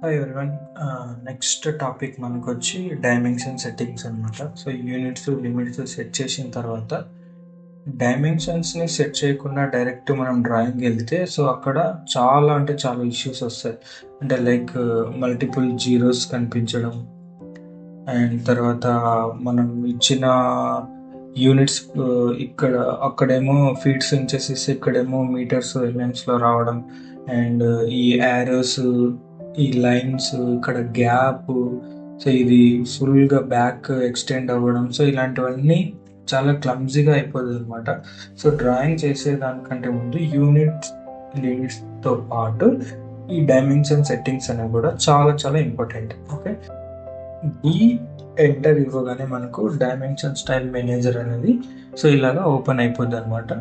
Hi everyone. Next topic మనకొచ్చి dimension settings అనమాట. So units limits set చేసిన తర్వాత డైమెన్షన్స్ని సెట్ చేయకుండా డైరెక్ట్ మనం డ్రాయింగ్ వెళ్తే సో అక్కడ చాలా ఇష్యూస్ వస్తాయి. అంటే లైక్ మల్టిపుల్ జీరోస్ కనిపించడం, అండ్ తర్వాత మనం ఇచ్చిన యూనిట్స్ ఇక్కడ అక్కడేమో ఫీట్స్ ఇంచెస్, ఇక్కడేమో మీటర్స్ ఎంఎంస్లో రావడం, అండ్ ఈ యారోస్, ఈ లైన్స్, ఇక్కడ గ్యాప్, సో ఇది ఫుల్గా బ్యాక్ ఎక్స్టెండ్ అవ్వడం, సో ఇలాంటివన్నీ చాలా క్లమ్జీగా అయిపోతుంది అనమాట. సో డ్రాయింగ్ చేసేదానికంటే ముందు లిమిట్స్తో పాటు ఈ డైమెన్షన్ సెట్టింగ్స్ అనేవి కూడా చాలా ఇంపార్టెంట్. ఓకే, ఈ ఎంటర్ ఇవ్వగానే మనకు డైమెన్షన్ స్టైల్ మేనేజర్ అనేది సో ఇలాగా ఓపెన్ అయిపోద్ది అనమాట.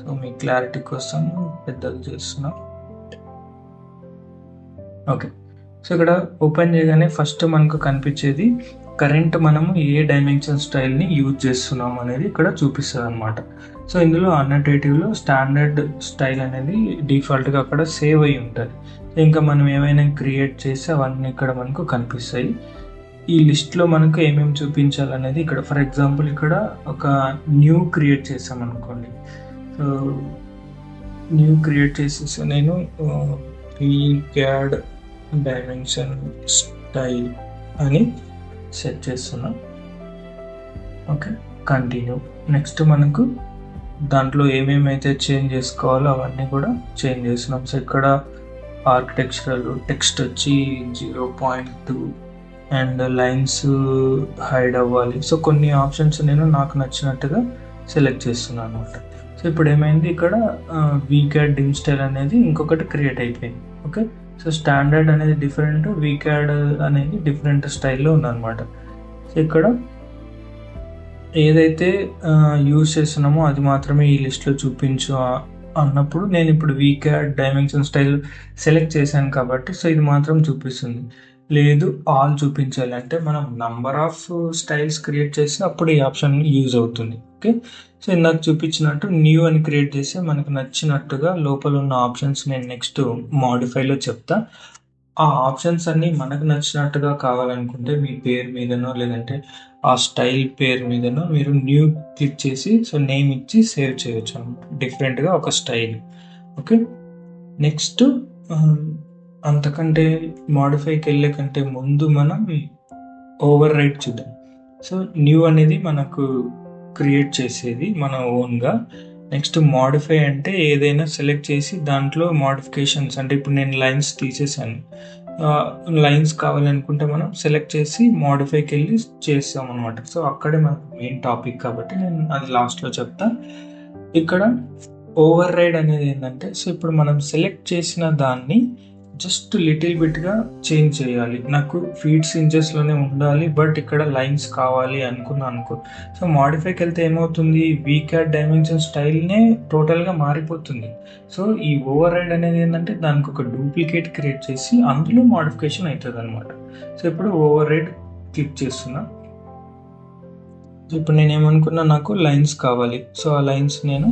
సో మీ క్లారిటీ కోసం పెద్దగా చేస్తున్నాం. ఓకే, సో ఇక్కడ ఓపెన్ చేయగానే ఫస్ట్ మనకు కనిపించేది కరెంట్ మనము ఏ డైమెన్షన్ స్టైల్ని యూజ్ చేస్తున్నాం అనేది ఇక్కడ చూపిస్తుంది అనమాట. సో ఇందులో అన్నోటేటివ్లో స్టాండర్డ్ స్టైల్ అనేది డిఫాల్ట్గా అక్కడ సేవ్ అయి ఉంటుంది. ఇంకా మనం ఏమైనా క్రియేట్ చేస్తే అవన్నీ ఇక్కడ మనకు కనిపిస్తాయి. ఈ లిస్ట్లో మనకు ఏమేమి చూపించాలనేది ఇక్కడ ఫర్ ఎగ్జాంపుల్ ఇక్కడ ఒక న్యూ క్రియేట్ చేసాం అనుకోండి. సో న్యూ క్రియేట్ చేసేసి నేను క్యాడ్ డైమెన్షన్ స్టైల్ అని సెట్ చేస్తున్నా. Okay, continue. నెక్స్ట్ మనకు దాంట్లో ఏమేమైతే చేంజ్ చేసుకోవాలో అవన్నీ కూడా చేంజ్ చేస్తున్నాం. సో ఇక్కడ ఆర్కిటెక్చరల్ టెక్స్ట్ వచ్చి 0.2 అండ్ లైన్స్ హైడ్ అవ్వాలి. సో కొన్ని ఆప్షన్స్ నేను నాకు నచ్చినట్టుగా సెలెక్ట్ చేస్తున్నాను అనమాట. సో ఇప్పుడు ఏమైంది, ఇక్కడ వీక్యాడ్ డిమ్ స్టైల్ అనేది ఇంకొకటి క్రియేట్ అయిపోయింది. ఓకే, సో స్టాండర్డ్ అనేది డిఫరెంట్, వీక్యాడ్ అనేది డిఫరెంట్ స్టైల్లో ఉందన్నమాట. సో ఇక్కడ ఏదైతే యూజ్ చేస్తున్నామో అది మాత్రమే ఈ లిస్ట్లో చూపించు అన్నప్పుడు నేను ఇప్పుడు వీక్యాడ్ డైమెన్షన్ స్టైల్ సెలెక్ట్ చేశాను కాబట్టి సో ఇది మాత్రం చూపిస్తుంది. లేదు ఆల్ చూపించాలి అంటే మనం నంబర్ ఆఫ్ స్టైల్స్ క్రియేట్ చేసి అప్పుడు ఈ ఆప్షన్ యూజ్ అవుతుంది. ఓకే, సో ఇందాక చూపించినట్టు న్యూ అని క్రియేట్ చేస్తే మనకు నచ్చినట్టుగా లోపల ఉన్న ఆప్షన్స్ నేను నెక్స్ట్ మాడిఫైలో చెప్తా. ఆ ఆప్షన్స్ అన్నీ మనకు నచ్చినట్టుగా కావాలనుకుంటే మీ పేరు మీదనో లేదంటే ఆ స్టైల్ పేరు మీదనో మీరు న్యూ క్లిక్ చేసి సో నేమ్ ఇచ్చి సేవ్ చేయొచ్చు అనమాట, డిఫరెంట్గా ఒక స్టైల్. ఓకే, నెక్స్ట్ అంతకంటే మాడిఫైకి వెళ్ళే కంటే ముందు మనం ఓవర్ రైట్ చూద్దాం. సో న్యూ అనేది మనకు క్రియేట్ చేసేది మన ఓన్గా. నెక్స్ట్ మాడిఫై అంటే ఏదైనా సెలెక్ట్ చేసి దాంట్లో మాడిఫికేషన్స్, అంటే ఇప్పుడు నేను లైన్స్ తీసేసాను, లైన్స్ కావాలనుకుంటే మనం సెలెక్ట్ చేసి మాడిఫైకి వెళ్ళి చేస్తాం అనమాట. సో అక్కడే మనకు మెయిన్ టాపిక్ కాబట్టి నేను అది లాస్ట్లో చెప్తా. ఇక్కడ ఓవర్ రైడ్ అనేది ఏంటంటే సో ఇప్పుడు మనం సెలెక్ట్ చేసిన దాన్ని జస్ట్ లిటిల్ బిట్గా చేంజ్ చేయాలి. నాకు ఫీట్స్ ఇంచెస్లోనే ఉండాలి బట్ ఇక్కడ లైన్స్ కావాలి అనుకో. సో మాడిఫైకి వెళ్తే ఏమవుతుంది, వీక్యాడ్ డైమెన్షన్ స్టైల్నే టోటల్గా మారిపోతుంది. సో ఈ ఓవర్ రైడ్ అనేది ఏంటంటే దానికి ఒక డూప్లికేట్ క్రియేట్ చేసి అందులో మాడిఫికేషన్ అవుతుంది అనమాట. సో ఇప్పుడు ఓవర్ రైడ్ క్లిక్ చేస్తున్నా. ఇప్పుడు నేను ఏమనుకున్నా, నాకు లైన్స్ కావాలి. సో ఆ లైన్స్ నేను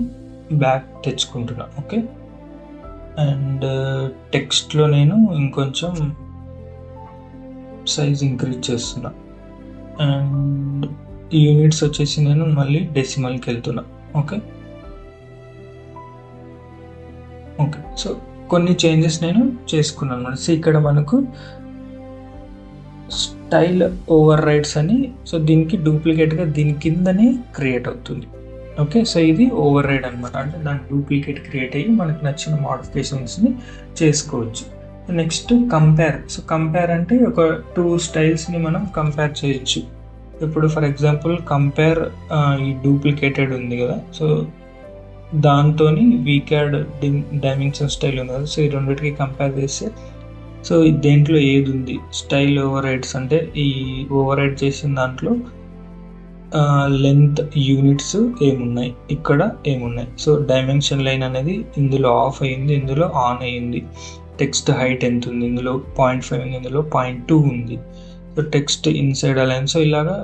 బ్యాక్ తెచ్చుకుంటున్నా. ఓకే, అండ్ టెక్స్ట్లో నేను ఇంకొంచెం సైజ్ ఇంక్రీజ్ చేస్తున్నా. అండ్ యూనిట్స్ వచ్చేసి నేను మళ్ళీ డెసిమల్కి వెళ్తున్నా. ఓకే, సో కొన్ని చేంజెస్ నేను చేసుకున్నాను అనమాట. సో ఇక్కడ మనకు స్టైల్ ఓవర్ రైడ్స్ అని, సో దీనికి డూప్లికేట్గా దీని కిందనే క్రియేట్ అవుతుంది. ఓకే, సో ఇది ఓవర్ రైడ్ అనమాట, అంటే దానికి డూప్లికేట్ క్రియేట్ అయ్యి మనకు నచ్చిన మాడిఫికేషన్స్ని చేసుకోవచ్చు. Next compare. సో కంపేర్ అంటే ఒక 2 స్టైల్స్ని మనం కంపేర్ చేయొచ్చు. ఇప్పుడు ఫర్ ఎగ్జాంపుల్ కంపేర్ ఈ డూప్లికేటెడ్ ఉంది కదా, సో దాంతో వీక్యాడ్ డైమెన్షన్ స్టైల్ ఉంది కదా, సో ఈ రెండింటికి కంపేర్ చేస్తే సో దేంట్లో ఏది ఉంది, స్టైల్ ఓవర్ రైడ్స్ అంటే ఈ ఓవర్ రైడ్ చేసిన దాంట్లో లెంత్ యూనిట్స్ ఏమున్నాయి, ఇక్కడ ఏమున్నాయి. సో డైమెన్షన్ లైన్ అనేది ఇందులో ఆఫ్ అయ్యింది, ఇందులో ఆన్ అయ్యింది. టెక్స్ట్ హైట్ ఎంత ఉంది, ఇందులో 0.5 ఉంది, ఇందులో 0.2 ఉంది. So text inside align. So ఇలాగా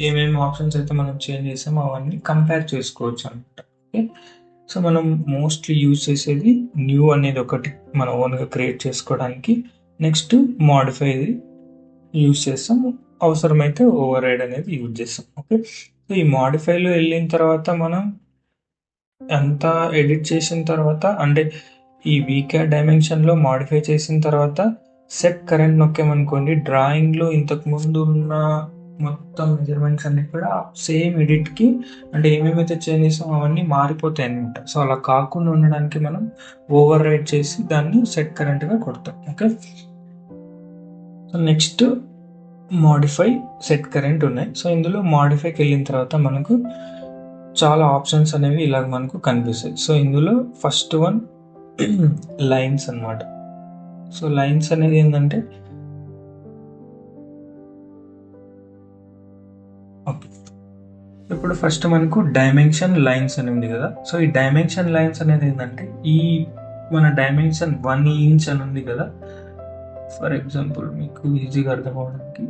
ఏమేమి ఆప్షన్స్ అయితే మనం చేంజ్ చేసామో అవన్నీ కంపేర్ చేసుకోవచ్చు అనమాట. ఓకే, సో మనం మోస్ట్లీ యూజ్ చేసేది న్యూ అనేది ఒకటి మన ఓన్గా క్రియేట్ చేసుకోవడానికి. నెక్స్ట్ మాడిఫైది యూజ్ చేస్తాం, అవసరమైతే ఓవర్ రైడ్ అనేది యూజ్ చేస్తాం. ఓకే, సో ఈ మాడిఫైలో వెళ్ళిన తర్వాత మనం అంతా ఎడిట్ చేసిన తర్వాత, అంటే ఈ వీక్యాడ్ డైమెన్షన్లో మాడిఫై చేసిన తర్వాత సెట్ కరెంట్ నొక్కామనుకోండి, డ్రాయింగ్లో ఇంతకుముందు ఉన్న మొత్తం మెజర్మెంట్స్ అన్ని కూడా సేమ్ ఎడిట్కి అంటే ఏమేమైతే చేంజ్ చేసామో అవన్నీ మారిపోతాయి అనమాట. సో అలా కాకుండా ఉండడానికి మనం ఓవర్ రైడ్ చేసి దాన్ని సెట్ కరెంట్గా కొడతాం. Okay, so next modify, set current ఉన్నాయి. సో ఇందులో మాడిఫైకి వెళ్ళిన తర్వాత మనకు చాలా ఆప్షన్స్ అనేవి ఇలాగ మనకు కనిపిస్తాయి. సో ఇందులో ఫస్ట్ వన్ లైన్స్ అన్నమాట. సో లైన్స్ అనేది ఏంటంటే, ఓకే, ఇప్పుడు ఫస్ట్ మనకు డైమెన్షన్ లైన్స్ అని ఉంది కదా. సో ఈ డైమెన్షన్ లైన్స్ అనేది ఏంటంటే, ఈ మన డైమెన్షన్ 1 ఇంచ్ అని ఉంది కదా. ఫర్ ఎగ్జాంపుల్ మీకు ఈజీగా అర్థం అవడానికి,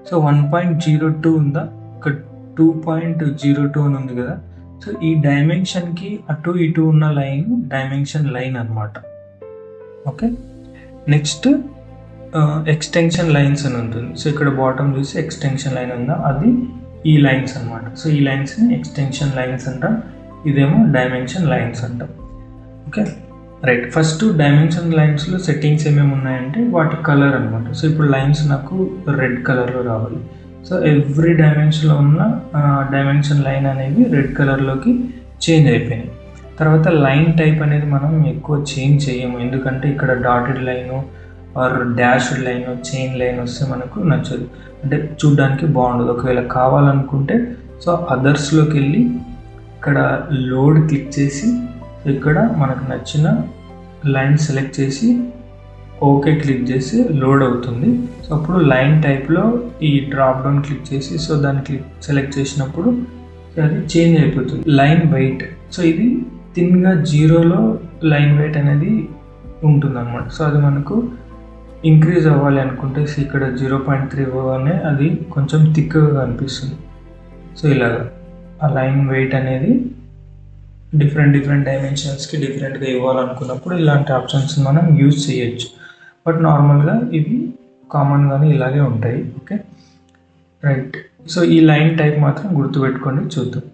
సో 1.02 ఉందా, ఇక్కడ 2.02 అని ఉంది కదా. సో ఈ డైమెన్షన్కి అటు ఇటు ఉన్న లైన్ డైమెన్షన్ లైన్ అనమాట. ఓకే, నెక్స్ట్ ఎక్స్టెన్షన్ లైన్స్ అని ఉంటుంది. సో ఇక్కడ బాటమ్ చూసి ఎక్స్టెన్షన్ లైన్ ఉందా, అది ఈ లైన్స్ అనమాట. సో ఈ లైన్స్ని ఎక్స్టెన్షన్ లైన్స్ అంటాం, ఇదేమో డైమెన్షన్ లైన్స్ అంటాం. Okay, right. ఫస్ట్ డైమెన్షన్ లైన్స్లో సెట్టింగ్స్ ఏమేమి ఉన్నాయంటే వాటి కలర్ అనమాట. సో ఇప్పుడు లైన్స్ నాకు రెడ్ కలర్లో రావాలి. సో ఎవ్రీ డైమెన్షన్లో ఉన్న డైమెన్షన్ లైన్ అనేవి రెడ్ కలర్లోకి చేంజ్ అయిపోయినాయి. తర్వాత లైన్ టైప్ అనేది మనం ఎక్కువ చేంజ్ చేయము, ఎందుకంటే ఇక్కడ dotted line or dashed line, chain line వస్తే మనకు నచ్చదు, అంటే చూడ్డానికి బాగుండదు. ఒకవేళ కావాలనుకుంటే సో అదర్స్లోకి వెళ్ళి ఇక్కడ లోడ్ క్లిక్ చేసి ఇక్కడ మనకు నచ్చిన లైన్ సెలెక్ట్ చేసి ఓకే క్లిక్ చేసి లోడ్ అవుతుంది. సో అప్పుడు లైన్ టైప్లో ఈ డ్రాప్ డౌన్ క్లిక్ చేసి సో దాన్ని సెలెక్ట్ చేసినప్పుడు అది చేంజ్ అయిపోతుంది. లైన్ వెయిట్, సో ఇది థిన్గా 0లో లైన్ వెయిట్ అనేది ఉంటుంది అనమాట. సో అది మనకు ఇంక్రీజ్ అవ్వాలి అనుకుంటే ఇక్కడ 0.3 అనే అది కొంచెం థిక్గా కనిపిస్తుంది. సో ఇలాగా ఆ లైన్ వెయిట్ అనేది డిఫరెంట్ డైమెన్షన్స్కి డిఫరెంట్గా ఇవ్వాలనుకున్నప్పుడు ఇలాంటి ఆప్షన్స్ మనం యూజ్ చేయొచ్చు. బట్ నార్మల్గా ఇవి కామన్గానే ఇలాగే ఉంటాయి. Okay, right. సో ఈ లైన్ టైప్ మాత్రం గుర్తుపెట్టుకోండి, చూద్దాం.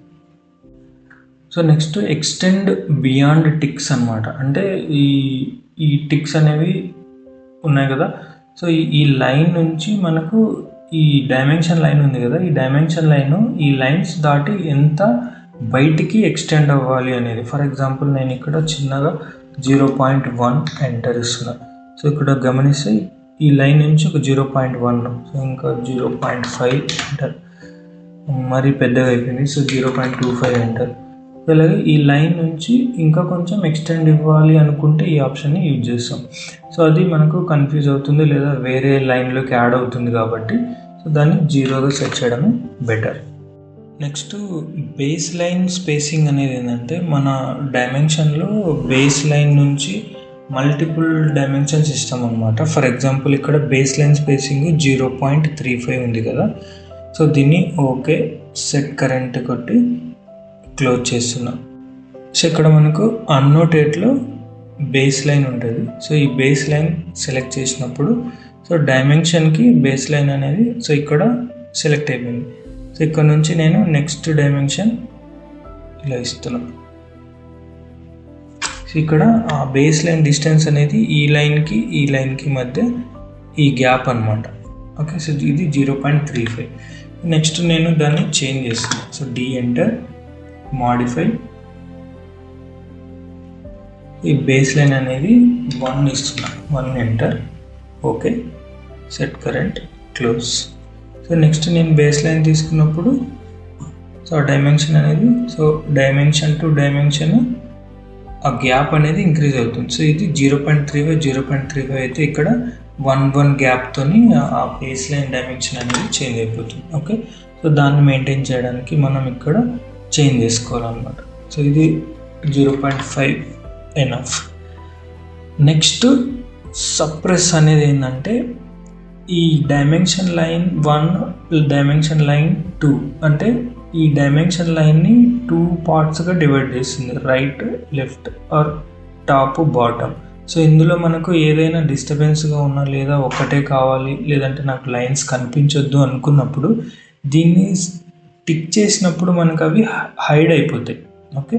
So next extend beyond ticks అనమాట. అంటే ఈ టిక్స్ అనేవి ఉన్నాయి కదా. సో ఈ లైన్ నుంచి మనకు ఈ డైమెన్షన్ లైన్ ఉంది కదా, ఈ డైమెన్షన్ లైన్ ఈ లైన్స్ దాటి ఎంత బయటికి ఎక్స్టెండ్ అవ్వాలి అనేది. ఫర్ ఎగ్జాంపుల్ నేను ఇక్కడ చిన్నగా 0.1 ఎంటర్ ఇస్తున్నా. సో ఇక్కడ గమనిస్తే ఈ లైన్ నుంచి ఒక 0.1, సో ఇంకా 0.5 ఎంటర్, మరీ పెద్దగా అయిపోయింది. So 0.25 enter. అలాగే ఈ లైన్ నుంచి ఇంకా కొంచెం ఎక్స్టెండ్ ఇవ్వాలి అనుకుంటే ఈ ఆప్షన్ని యూజ్ చేస్తాం. సో అది మనకు కన్ఫ్యూజ్ అవుతుంది లేదా వేరే లైన్లోకి యాడ్ అవుతుంది కాబట్టి సో దాన్ని 0గా సెట్ చేయడమే better. Next base line spacing అనేది ఏంటంటే, మన డైమెన్షన్లో బేస్ లైన్ నుంచి మల్టిపుల్ డైమెన్షన్స్ ఇస్తాం అనమాట. ఫర్ ఎగ్జాంపుల్ ఇక్కడ బేస్ లైన్ స్పేసింగ్ 0.35 ఉంది కదా. సో దీన్ని ఓకే సెట్ కరెంట్ కొట్టి క్లోజ్ చేస్తున్నాం. సో ఇక్కడ మనకు అన్నోటేట్లో బేస్ లైన్ ఉంటుంది. సో ఈ బేస్ లైన్ సెలెక్ట్ చేసినప్పుడు సో డైమెన్షన్కి బేస్ లైన్ అనేది సో ఇక్కడ సెలెక్ట్ అయిపోయింది. సో ఇక్కడ నుంచి నేను నెక్స్ట్ డైమెన్షన్ ఇలా ఇస్తున్నాను. సో ఇక్కడ ఆ బేస్ లైన్ డిస్టెన్స్ అనేది ఈ లైన్కి మధ్య ఈ గ్యాప్ అనమాట. ఓకే, సో ఇది 0.35. నెక్స్ట్ నేను దాన్ని చేంజ్ చేస్తున్నాను. సో డి ఎంటర్, మాడిఫై, ఈ బేస్ లైన్ అనేది 1 ఇస్తున్నా, 1 enter, okay set current close. So next నేను బేస్ లైన్ తీసుకున్నప్పుడు సో డైమెన్షన్ అనేది సో డైమెన్షన్ టు డైమెన్షన్ ఆ గ్యాప్ అనేది ఇంక్రీజ్ అవుతుంది. సో ఇది 0.35 అయితే ఇక్కడ 1 గ్యాప్తో ఆ బేస్ లైన్ డైమెన్షన్ అనేది చేంజ్ అయిపోతుంది. ఓకే, సో దాన్ని మెయింటైన్ చేయడానికి మనం ఇక్కడ చేంజ్ చేసుకోవాలన్నమాట. సో ఇది 0.5 ఎనఫ్. నెక్స్ట్ సప్రెస్ అనేది ఏంటంటే, ఈ డైమెన్షన్ లైన్ 1 డైమెన్షన్ లైన్ 2 అంటే ఈ డైమెన్షన్ లైన్ని 2 పార్ట్స్గా డివైడ్ చేస్తుంది, right left or top bottom. So ఇందులో మనకు ఏదైనా డిస్టర్బెన్స్గా ఉన్నా లేదా ఒక్కటే కావాలి లేదంటే నాకు లైన్స్ కనిపించొద్దు అనుకున్నప్పుడు దీన్ని టిక్ చేసినప్పుడు మనకు అవి హైడ్ అయిపోతాయి. ఓకే,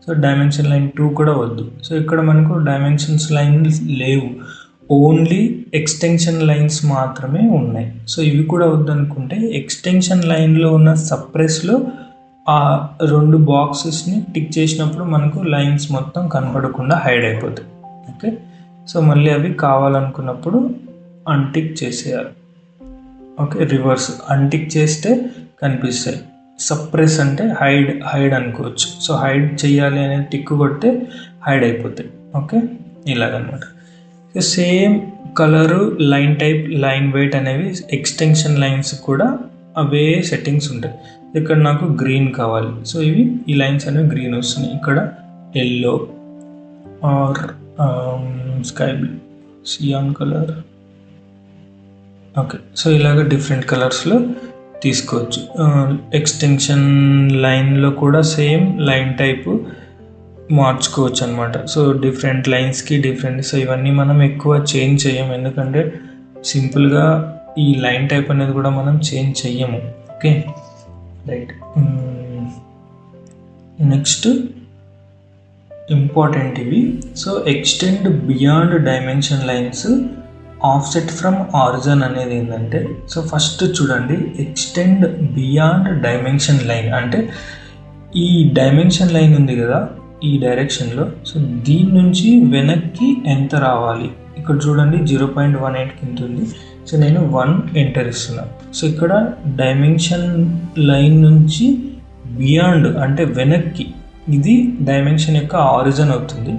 సో డైమెన్షన్ లైన్ 2 కూడా వద్దు. సో ఇక్కడ మనకు డైమెన్షన్స్ లైన్స్ లేవు, ఓన్లీ ఎక్స్టెన్షన్ లైన్స్ మాత్రమే ఉన్నాయి. సో ఇవి కూడా వద్దనుకుంటే ఎక్స్టెన్షన్ లైన్లో ఉన్న సప్రెస్లో ఆ 2 బాక్సెస్ని టిక్ చేసినప్పుడు మనకు లైన్స్ మొత్తం కనపడకుండా హైడ్ అయిపోతాయి. ఓకే, సో మళ్ళీ అవి కావాలనుకున్నప్పుడు అన్టిక్ చేసేయాలి. ఓకే, రివర్స్ అన్టిక్ చేస్తే కనిపిస్తాయి. సప్రెస్ అంటే హైడ్ అనుకోవచ్చు. సో హైడ్ చేయాలి అనేది టిక్ కొడితే హైడ్ అయిపోతాయి. ఓకే, ఇలాగనమాట. So same colour, line type, line weight అనేవి ఎక్స్టెన్షన్ లైన్స్ కూడా అవే సెట్టింగ్స్ ఉంటాయి. ఇక్కడ నాకు గ్రీన్ కావాలి, సో ఇవి ఈ లైన్స్ అనేవి గ్రీన్ వస్తున్నాయి. ఇక్కడ yellow or sky blue, cyan colour. Okay, so ఇలాగ డిఫరెంట్ కలర్స్లో తీసుకోవచ్చు. ఎక్స్టెన్షన్ లైన్లో కూడా సేమ్ లైన్ టైపు మార్చుకోవచ్చు అనమాట. సో డిఫరెంట్ లైన్స్కి డిఫరెంట్. సో ఇవన్నీ మనం ఎక్కువ చేంజ్ చేయము, ఎందుకంటే సింపుల్గా ఈ లైన్ టైప్ అనేది కూడా మనం చేంజ్ చెయ్యము. Okay, right. నెక్స్ట్ ఇంపార్టెంట్ ఇవి. So extend beyond dimension lines, offset from origin అనేది ఏంటంటే, సో ఫస్ట్ చూడండి, ఎక్స్టెండ్ బియాండ్ డైమెన్షన్ లైన్ అంటే ఈ డైమెన్షన్ లైన్ ఉంది కదా ఈ డైరెక్షన్లో, సో దీని నుంచి వెనక్కి ఎంత రావాలి. ఇక్కడ చూడండి 0.18కి ఎంత ఉంది. సో నేను 1 ఎంటర్ ఇస్తున్నాను. సో ఇక్కడ డైమెన్షన్ లైన్ నుంచి బియాండ్ అంటే వెనక్కి, ఇది డైమెన్షన్ యొక్క ఆరిజిన్ అవుతుంది,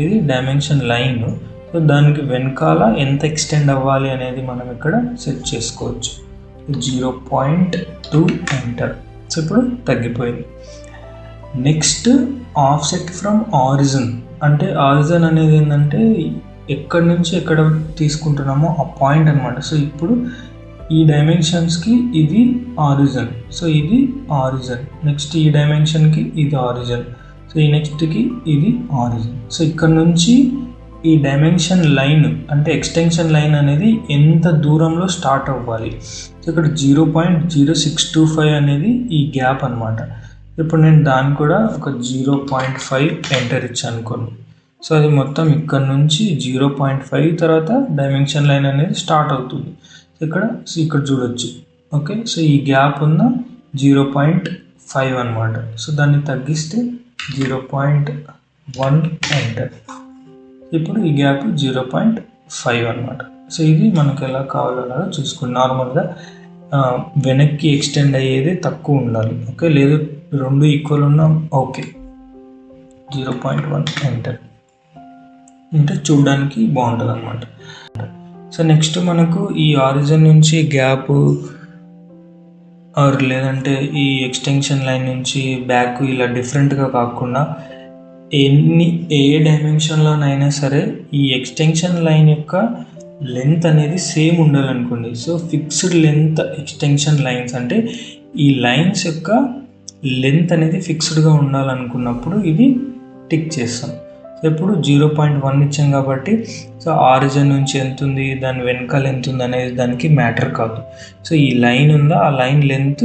ఇది డైమెన్షన్ లైన్. సో దానికి వెనకాల ఎంత ఎక్స్టెండ్ అవ్వాలి అనేది మనం ఇక్కడ సెట్ చేసుకోవచ్చు. 0.2 ఎంటర్. సో ఇప్పుడు తగ్గిపోయింది. నెక్స్ట్ ఆఫ్సెట్ ఫ్రమ్ ఆరిజిన్ అంటే ఆరిజిన్ అనేది ఏంటంటే ఎక్కడి నుంచి ఎక్కడ తీసుకుంటున్నామో ఆ పాయింట్ అనమాట. సో ఇప్పుడు ఈ డైమెన్షన్స్కి ఇది ఆరిజిన్, సో ఇది ఆరిజిన్. నెక్స్ట్ ఈ డైమెన్షన్కి ఇది ఆరిజిన్, సో ఈ నెక్స్ట్కి ఇది ఆరిజిన్. సో ఇక్కడ నుంచి ఈ డైమెన్షన్ లైన్ అంటే ఎక్స్టెన్షన్ లైన్ అనేది ఎంత దూరంలో స్టార్ట్ అవ్వాలి. సో ఇక్కడ 0.0625 అనేది ఈ గ్యాప్ అనమాట. ఇప్పుడు నేను దాన్ని కూడా ఒక 0.5 ఎంటర్ ఇచ్చాను అనుకోండి. సో అది మొత్తం ఇక్కడ నుంచి 0.5 తర్వాత డైమెన్షన్ లైన్ అనేది స్టార్ట్ అవుతుంది. ఇక్కడ చూడొచ్చు. ఓకే, సో ఈ గ్యాప్ ఉన్న 0.5 అనమాట. సో దాన్ని తగ్గిస్తే 0.1 ఎంటర్. ఇప్పుడు ఈ గ్యాప్ 0.5 అనమాట. సో ఇది మనకు ఎలా కావాలన్నా చూసుకుని నార్మల్గా వెనక్కి ఎక్స్టెండ్ అయ్యేది తక్కువ ఉండాలి. ఓకే, లేదు 2 ఈక్వల్ ఉన్నా ఓకే. 0.1 ఎంటర్ అంటే చూడడానికి బాగుంటుంది అనమాట. సో నెక్స్ట్ మనకు ఈ ఆరిజిన్ నుంచి గ్యాప్ ఆర్ లేదంటే ఈ ఎక్స్టెన్షన్ లైన్ నుంచి బ్యాక్ ఇలా డిఫరెంట్గా కాకుండా ఏ డైమెన్షన్లోనైనా సరే ఈ ఎక్స్టెన్షన్ లైన్ యొక్క లెంత్ అనేది సేమ్ ఉండాలనుకోండి. So fixed length extension lines అంటే ఈ లైన్స్ యొక్క లెంత్ అనేది ఫిక్స్డ్గా ఉండాలనుకున్నప్పుడు ఇది టిక్ చేస్తాం. సో ఇప్పుడు 0.1 ఇచ్చాం కాబట్టి సో ఆరిజిన్ నుంచి ఎంత ఉంది, దాని వెనకాల ఎంత ఉంది అనేది దానికి మ్యాటర్ కాదు. సో ఈ లైన్ ఉందా, ఆ లైన్ లెంత్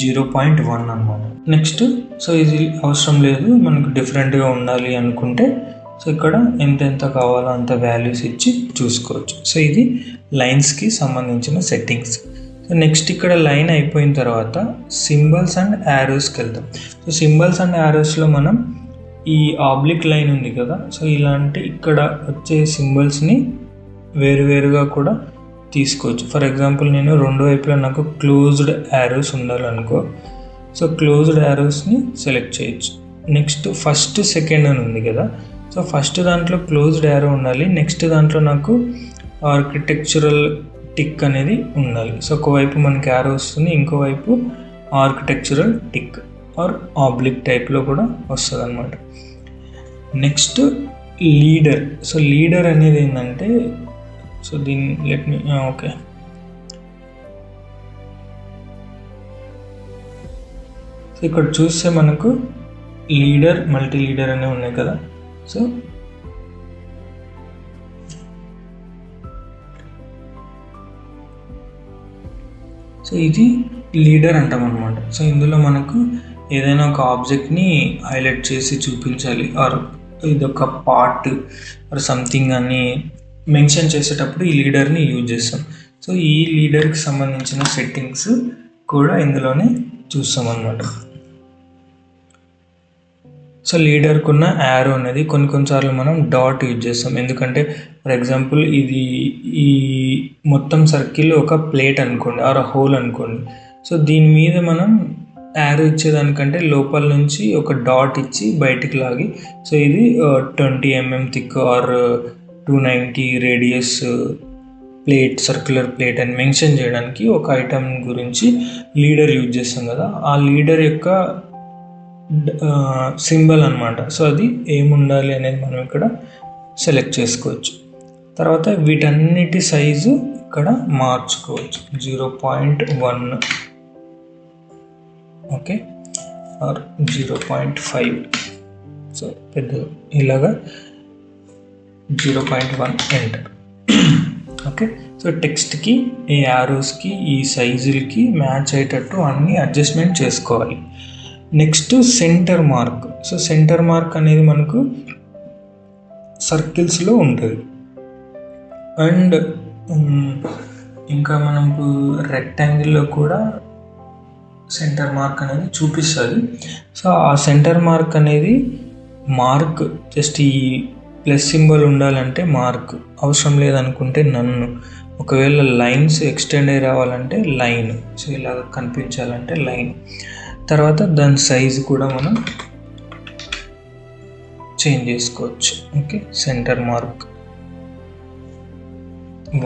0.1 అన్నమాట. నెక్స్ట్ సో ఇది అవసరం లేదు, మనకు డిఫరెంట్గా ఉండాలి అనుకుంటే సో ఇక్కడ ఎంత కావాలో అంత వాల్యూస్ ఇచ్చి చూసుకోవచ్చు. సో ఇది లైన్స్కి సంబంధించిన సెట్టింగ్స్. సో నెక్స్ట్ ఇక్కడ లైన్ అయిపోయిన తర్వాత సింబల్స్ అండ్ యారోస్కి వెళ్తాం. సో సింబల్స్ అండ్ యారోస్లో మనం ఈ ఆబ్లిక్ లైన్ ఉంది కదా, సో ఇలాంటి ఇక్కడ వచ్చే సింబల్స్ని వేరువేరుగా కూడా తీసుకోవచ్చు. ఫర్ ఎగ్జాంపుల్ నేను రెండు వైపులా నాకు క్లోజ్డ్ యారోస్ ఉండాలనుకో, సో క్లోజ్డ్ యారోస్ని సెలెక్ట్ చేయొచ్చు. నెక్స్ట్ ఫస్ట్ సెకండ్ అని ఉంది కదా, సో ఫస్ట్ దాంట్లో క్లోజ్డ్ యారో ఉండాలి, నెక్స్ట్ దాంట్లో నాకు ఆర్కిటెక్చరల్ టిక్ అనేది ఉండాలి. సో ఒకవైపు మనకి యారో వస్తుంది, ఇంకోవైపు ఆర్కిటెక్చరల్ టిక్ ఆర్ ఆబ్లిక్ టైప్లో కూడా వస్తుంది అన్నమాట. Next leader. సో లీడర్ అనేది ఏంటంటే సో దీన్ని ఓకే, సో ఇక్కడ చూస్తే మనకు లీడర్ మల్టీ లీడర్ అనేవి ఉన్నాయి కదా. సో సో ఇది లీడర్ అంటాం అనమాట. సో ఇందులో మనకు ఏదైనా ఒక ఆబ్జెక్ట్ని హైలైట్ చేసి చూపించాలి, ఆర్ ఇదొక పార్ట్ ఆర్ సంథింగ్ అని మెన్షన్ చేసేటప్పుడు ఈ లీడర్ని యూజ్ చేస్తాం. సో ఈ లీడర్కి సంబంధించిన సెట్టింగ్స్ కూడా ఇందులోనే చూస్తాం అన్నమాట. సో లీడర్కి ఉన్న యారో అనేది కొన్నిసార్లు మనం డాట్ యూజ్ చేస్తాం, ఎందుకంటే ఫర్ ఎగ్జాంపుల్ ఇది ఈ మొత్తం సర్కిల్ ఒక ప్లేట్ అనుకోండి ఆర్ హోల్ అనుకోండి. సో దీని మీద మనం యారో ఇచ్చేదానికంటే లోపల నుంచి ఒక డాట్ ఇచ్చి బయటికి లాగి, సో ఇది 20 mm thick or 290 radius plate, circular plate అని మెన్షన్ చేయడానికి ఒక ఐటమ్ గురించి లీడర్ యూజ్ చేస్తాం కదా. ఆ లీడర్ యొక్క సింబల్ అనమాట. సో అది ఏముండాలి అనేది మనం ఇక్కడ సెలెక్ట్ చేసుకోవచ్చు. తర్వాత వీటన్నిటి సైజు ఇక్కడ మార్చుకోవచ్చు. 0.1 ఓకే ఆర్ 0.5. సో పెద్ద ఇలాగా 0.1 ఎంటర్. ఓకే, సో టెక్స్ట్కి, ఈ యారోస్కి, ఈ సైజులకి మ్యాచ్ అయ్యేటట్టు అన్నీ అడ్జస్ట్మెంట్ చేసుకోవాలి. Next centre mark. So centre mark అనేది మనకు సర్కిల్స్లో ఉంటుంది. అండ్ ఇంకా మనకు రెక్టాంగిల్లో కూడా సెంటర్ మార్క్ అనేది చూపిస్తుంది. సో ఆ సెంటర్ మార్క్ అనేది మార్క్ జస్ట్ ఈ ప్లస్ సింబల్ ఉండాలంటే మార్క్, అవసరం లేదనుకుంటే నన్ను. ఒకవేళ లైన్స్ ఎక్స్టెండ్ అయ్యి రావాలంటే లైన్, సో ఇలాగ కనిపించాలంటే లైన్. తర్వాత దాని సైజు కూడా మనం చేంజ్ చేసుకోవచ్చు. Okay, centre mark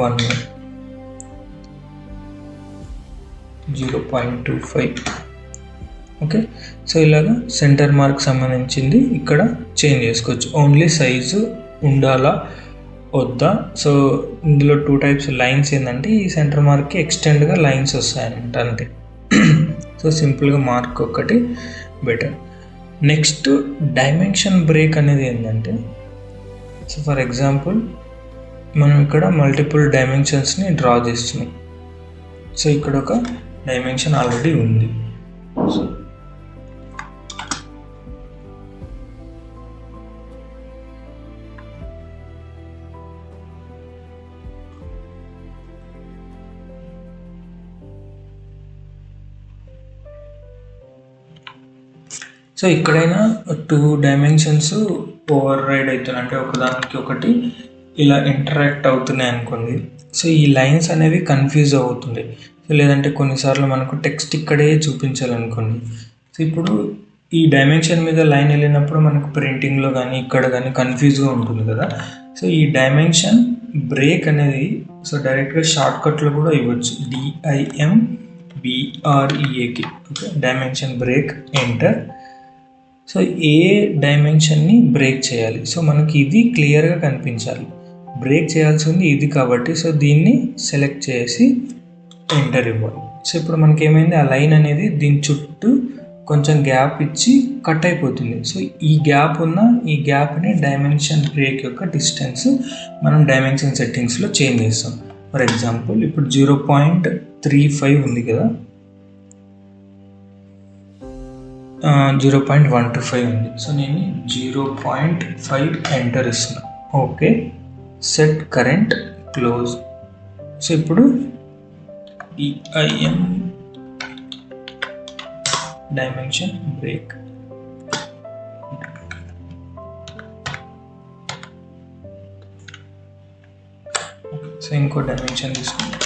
1, 0.25. Okay, so ఇలాగా సెంటర్ మార్క్ సంబంధించింది ఇక్కడ చేంజ్ చేసుకోవచ్చు. ఓన్లీ సైజు ఉండాలా వద్దా. సో ఇందులో 2 టైప్స్ లైన్స్ ఏంటంటే ఈ సెంటర్ మార్క్కి ఎక్స్టెండ్గా లైన్స్ వస్తాయన్నమాట, అంతే. సో సింపుల్గా మార్క్ ఒకటి బెటర్. నెక్స్ట్ డైమెన్షన్ బ్రేక్ అనేది ఏంటంటే, సో ఫర్ ఎగ్జాంపుల్ మనం ఇక్కడ మల్టిపుల్ డైమెన్షన్స్ని డ్రా చేస్తున్నాం. సో ఇక్కడ ఒక డైమెన్షన్ ఆల్రెడీ ఉంది. సో ఇక్కడైనా 2 డైమెన్షన్స్ ఓవర్ రైడ్ అవుతున్నాయి, అంటే ఒకదానికి ఒకటి ఇలా ఇంటరాక్ట్ అవుతున్నాయి అనుకోండి. సో ఈ లైన్స్ అనేవి కన్ఫ్యూజ్ అవుతుంది. సో లేదంటే కొన్నిసార్లు మనకు టెక్స్ట్ ఇక్కడే చూపించాలనుకోండి. సో ఇప్పుడు ఈ డైమెన్షన్ మీద లైన్ వెళ్ళినప్పుడు మనకు ప్రింటింగ్లో కానీ ఇక్కడ కానీ కన్ఫ్యూజ్గా ఉంటుంది కదా. సో ఈ డైమెన్షన్ బ్రేక్ అనేది సో డైరెక్ట్గా షార్ట్కట్లో కూడా ఇవ్వచ్చు, DIMBREAK. Okay, dimension break, enter. So ఏ డైమెన్షన్ని బ్రేక్ చేయాలి, సో మనకి ఇది క్లియర్గా కనిపించాలి. బ్రేక్ చేయాల్సింది ఇది కాబట్టి సో దీన్ని సెలెక్ట్ చేసి ఎంటర్ ఇవ్వాలి. సో ఇప్పుడు మనకి ఏమైంది, ఆ లైన్ అనేది దీని చుట్టూ కొంచెం గ్యాప్ ఇచ్చి కట్ అయిపోతుంది. సో ఈ గ్యాప్ని డైమెన్షన్ బ్రేక్ యొక్క డిస్టెన్స్ మనం డైమెన్షన్ సెట్టింగ్స్లో చేంజ్ చేస్తాం. ఫర్ ఎగ్జాంపుల్ ఇప్పుడు 0.35 ఉంది కదా, 0.125 ఉంది. సో నేను 0.5 ఎంటర్ ఇస్తున్నా. Okay, set current, close. So ఇప్పుడు DIM డైమెన్షన్ బ్రేక్. సో ఇంకో డైమెన్షన్ తీసుకుంటాం.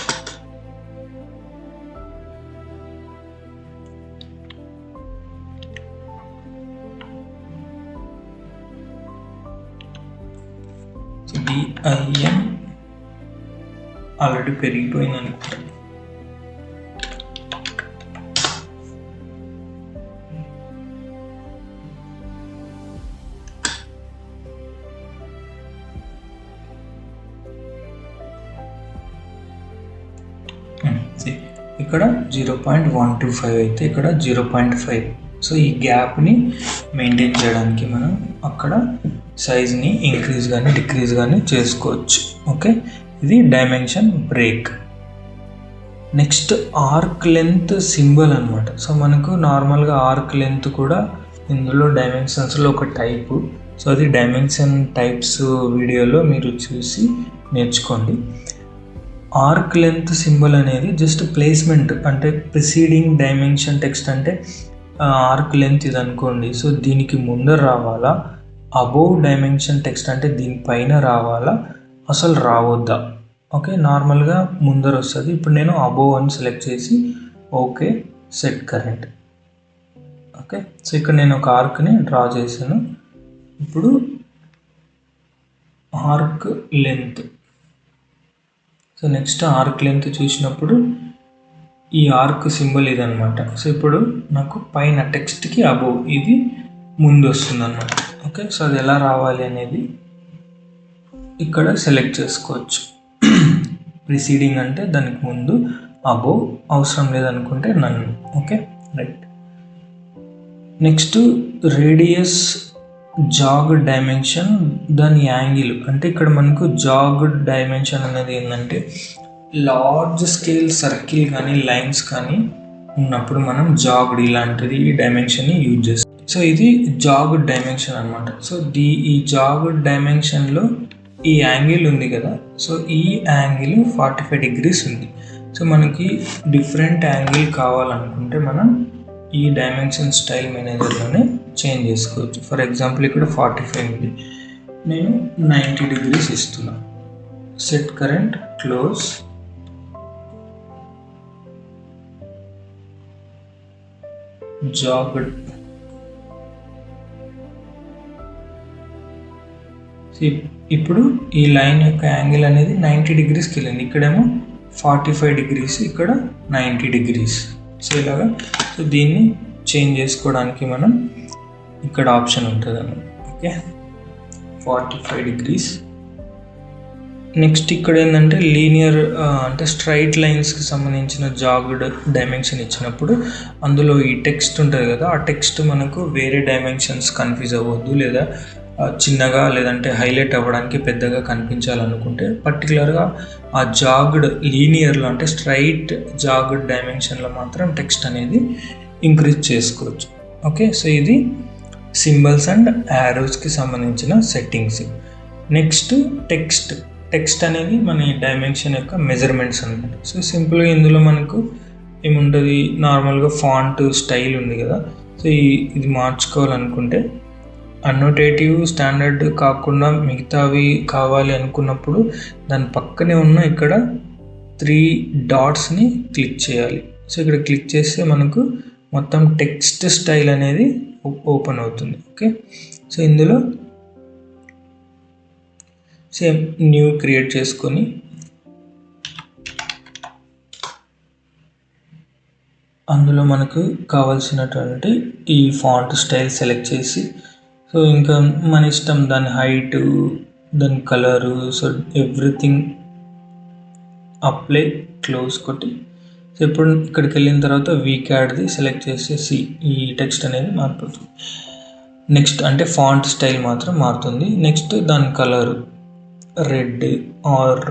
DIM ఆల్రెడీ పెరిగిపోయింది అనుకుంటా. ఇక్కడ 0.125 అయితే ఇక్కడ 0.5. సో ఈ గ్యాప్ని మెయింటైన్ చేయడానికి మనం అక్కడ సైజ్ని ఇంక్రీజ్ కానీ డిక్రీజ్ కానీ చేసుకోవచ్చు. ఓకే, ఇది dimension break. Next arc length symbol అనమాట. సో మనకు నార్మల్గా ఆర్క్ లెంత్ కూడా ఇందులో డైమెన్షన్స్లో ఒక టైపు. సో అది డైమెన్షన్ టైప్స్ వీడియోలో మీరు చూసి నేర్చుకోండి. ఆర్క్ లెంత్ సింబల్ అనేది జస్ట్ ప్లేస్మెంట్, అంటే ప్రిసీడింగ్ డైమెన్షన్ టెక్స్ట్. అంటే ఆర్క్ లెంత్ ఇది అనుకోండి, సో దీనికి ముందర రావాలా, అబోవ్ డైమెన్షన్ టెక్స్ట్ అంటే దీనిపైన రావాలా, అసలు రావద్దా. ఓకే, నార్మల్గా ముందర వస్తుంది. ఇప్పుడు నేను అబోవ్ అని సెలెక్ట్ చేసి okay set current. Okay, so ఇక్కడ నేను ఒక ఆర్క్ని డ్రా చేశాను. ఇప్పుడు arc length, so next arc length చూసినప్పుడు ఈ ఆర్క్ సింబల్ ఇదనమాట. సో ఇప్పుడు నాకు పైన టెక్స్ట్కి అబోవ్ ఇది ముందు వస్తుంది అనమాట. ఓకే, సో అది ఎలా రావాలి అనేది ఇక్కడ సెలెక్ట్ చేసుకోవచ్చు. ప్రిసీడింగ్ అంటే దానికి ముందు, అబోవ్ అవసరం లేదనుకుంటే నన్ను. Okay, right. Next radius jog dimension, దాని యాంగిల్. అంటే ఇక్కడ మనకు జాగ్ డైమెన్షన్ అనేది ఏంటంటే లార్జ్ స్కేల్ సర్కిల్ కానీ లైన్స్ కానీ ఉన్నప్పుడు మనం జాగ్డ్ ఇలాంటిది ఈ డైమెన్షన్ని యూజ్ చేస్తాం. సో ఇది జాగ్డ్ డైమెన్షన్ అనమాట. సో ఈ జాగ్డ్ డైమెన్షన్లో ఈ యాంగిల్ ఉంది కదా, సో ఈ యాంగిల్ 45 degrees ఉంది. సో మనకి డిఫరెంట్ యాంగిల్ కావాలనుకుంటే మనం ఈ డైమెన్షన్ స్టైల్ మేనేజర్లోనే చేంజ్ చేసుకోవచ్చు. ఫర్ ఎగ్జాంపుల్ ఇక్కడ 45 ఉంది, నేను 90 degrees ఇస్తున్నా. Set current, close. జాగ్డ్. ఇప్పుడు ఈ లైన్ యొక్క యాంగిల్ అనేది 90 degreesకి వెళ్ళింది. ఇక్కడేమో 45 degrees, ఇక్కడ 90 degrees. సో ఇలాగా, సో దీన్ని చేంజ్ చేసుకోవడానికి మనం ఇక్కడ ఆప్షన్ ఉంటుంది అన్నమాట. Okay, 45 degrees. నెక్స్ట్ ఇక్కడ ఏంటంటే లీనియర్ అంటే స్ట్రైట్ లైన్స్కి సంబంధించిన జాగ్డ్ డైమెన్షన్ ఇచ్చినప్పుడు అందులో ఈ టెక్స్ట్ ఉంటుంది కదా, ఆ టెక్స్ట్ మనకు వేరే డైమెన్షన్స్ కన్ఫ్యూజ్ అవ్వద్దు, లేదా చిన్నగా లేదంటే హైలైట్ అవ్వడానికి పెద్దగా కనిపించాలనుకుంటే పర్టికులర్గా ఆ జాగ్డ్ లీనియర్లో అంటే స్ట్రైట్ జాగ్డ్ డైమెన్షన్లో మాత్రం టెక్స్ట్ అనేది ఇంక్రీజ్ చేసుకోవచ్చు. ఓకే, సో ఇది సింబల్స్ అండ్ యారోస్కి సంబంధించిన సెట్టింగ్స్. నెక్స్ట్ టెక్స్ట్ అనేది మన డైమెన్షన్ యొక్క మెజర్మెంట్స్ అనమాట. సో సింపుల్గా ఇందులో మనకు ఏముంటుంది, నార్మల్గా ఫాంట్ స్టైల్ ఉంది కదా, సో ఇది మార్చుకోవాలనుకుంటే అన్నోటేటివ్ స్టాండర్డ్ కాకుండా మిగతావి కావాలి అనుకున్నప్పుడు దాని పక్కనే ఉన్న ఇక్కడ 3 dotsని క్లిక్ చేయాలి. సో ఇక్కడ క్లిక్ చేస్తే మనకు మొత్తం టెక్స్ట్ స్టైల్ అనేది ఓపెన్ అవుతుంది. ఓకే, సో ఇందులో సేమ్ న్యూ క్రియేట్ చేసుకొని అందులో మనకు కావాల్సినటువంటి ఈ ఫాంట్ స్టైల్ సెలెక్ట్ చేసి, సో ఇంకా మన ఇష్టం, దాని హైటు, దాని colour, so everything apply, close కొట్టి. సో ఇప్పుడు ఇక్కడికి వెళ్ళిన తర్వాత వీక్యాడ్ది సెలెక్ట్ చేసేసి ఈ టెక్స్ట్ అనేది మారిపోతుంది. నెక్స్ట్ అంటే ఫాంట్ స్టైల్ మాత్రం మారుతుంది. నెక్స్ట్ దాని colour red or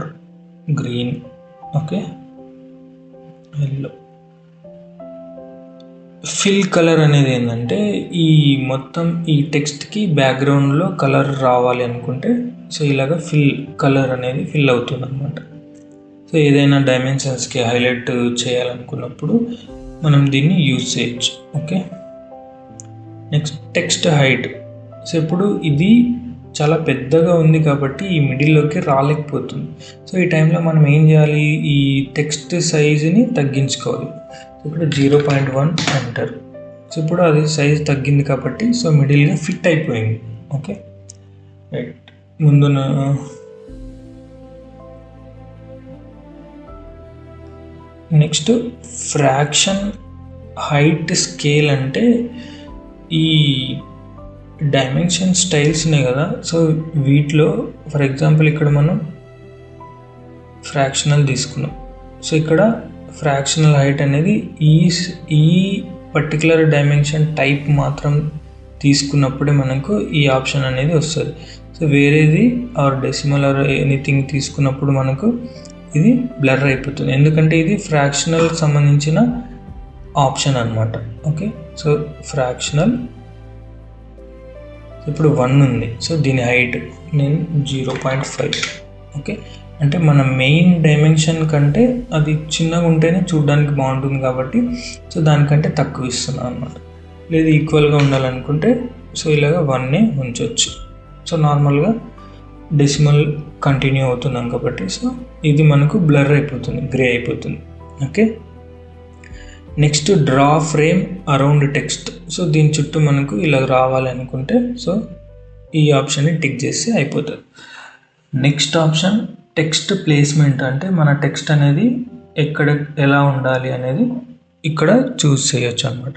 green. Okay, yellow. Fill colour అనేది ఏంటంటే ఈ మొత్తం ఈ టెక్స్ట్కి బ్యాక్గ్రౌండ్లో కలర్ రావాలి అనుకుంటే సో ఇలాగ ఫిల్ కలర్ అనేది ఫిల్ అవుతుంది అనమాట. సో ఏదైనా డైమెన్షన్స్కి హైలైట్ చేయాలనుకున్నప్పుడు మనం దీన్ని యూజ్ చేయొచ్చు. Okay, next text height. So ఇప్పుడు ఇది చాలా పెద్దగా ఉంది కాబట్టి ఈ మిడిల్లోకి రాలేకపోతుంది. సో ఈ టైంలో మనం ఏం చేయాలి, ఈ టెక్స్ట్ సైజుని తగ్గించుకోవాలి. ఇప్పుడు 0.1 ఎంటర్. సో ఇప్పుడు అది సైజ్ తగ్గింది కాబట్టి సో మిడిల్గా ఫిట్ అయిపోయింది. Okay, right. ముందున నెక్స్ట్ ఫ్రాక్షన్ హైట్ స్కేల్ అంటే ఈ డైమెన్షన్ స్టైల్స్ ఉన్నాయి కదా, సో వీటిలో ఫర్ ఎగ్జాంపుల్ ఇక్కడ మనం ఫ్రాక్షనల్ తీసుకున్నాం. సో ఇక్కడ ఫ్రాక్షనల్ హైట్ అనేది ఈ పర్టికులర్ డైమెన్షన్ టైప్ మాత్రం తీసుకున్నప్పుడే మనకు ఈ ఆప్షన్ అనేది వస్తుంది. సో వేరేది ఆర్ డెసిమల్ ఆర్ ఎనీథింగ్ తీసుకున్నప్పుడు మనకు ఇది బ్లర్ అయిపోతుంది, ఎందుకంటే ఇది ఫ్రాక్షనల్ సంబంధించిన ఆప్షన్ అనమాట. ఓకే, సో ఫ్రాక్షనల్ ఇప్పుడు 1 ఉంది, సో దీని హైట్ నేను 0.5. ఓకే, అంటే మన మెయిన్ డైమెన్షన్ కంటే అది చిన్నగా ఉంటేనే చూడడానికి బాగుంటుంది కాబట్టి సో దానికంటే తక్కువ ఇస్తున్నాను అనమాట. లేదు ఈక్వల్గా ఉండాలనుకుంటే సో ఇలాగ 1నే ఉంచవచ్చు. సో నార్మల్గా డెసిమల్ కంటిన్యూ అవుతున్నాం కాబట్టి సో ఇది మనకు బ్లర్ అయిపోతుంది, గ్రే అయిపోతుంది. Okay, next draw frame around text. So దీని చుట్టూ మనకు ఇలా రావాలి అనుకుంటే సో ఈ ఆప్షన్ని టిక్ చేస్తే అయిపోతుంది. నెక్స్ట్ ఆప్షన్ టెక్స్ట్ ప్లేస్మెంట్, అంటే మన టెక్స్ట్ అనేది ఎక్కడ ఎలా ఉండాలి అనేది ఇక్కడ చూస్ చేయొచ్చు అనమాట.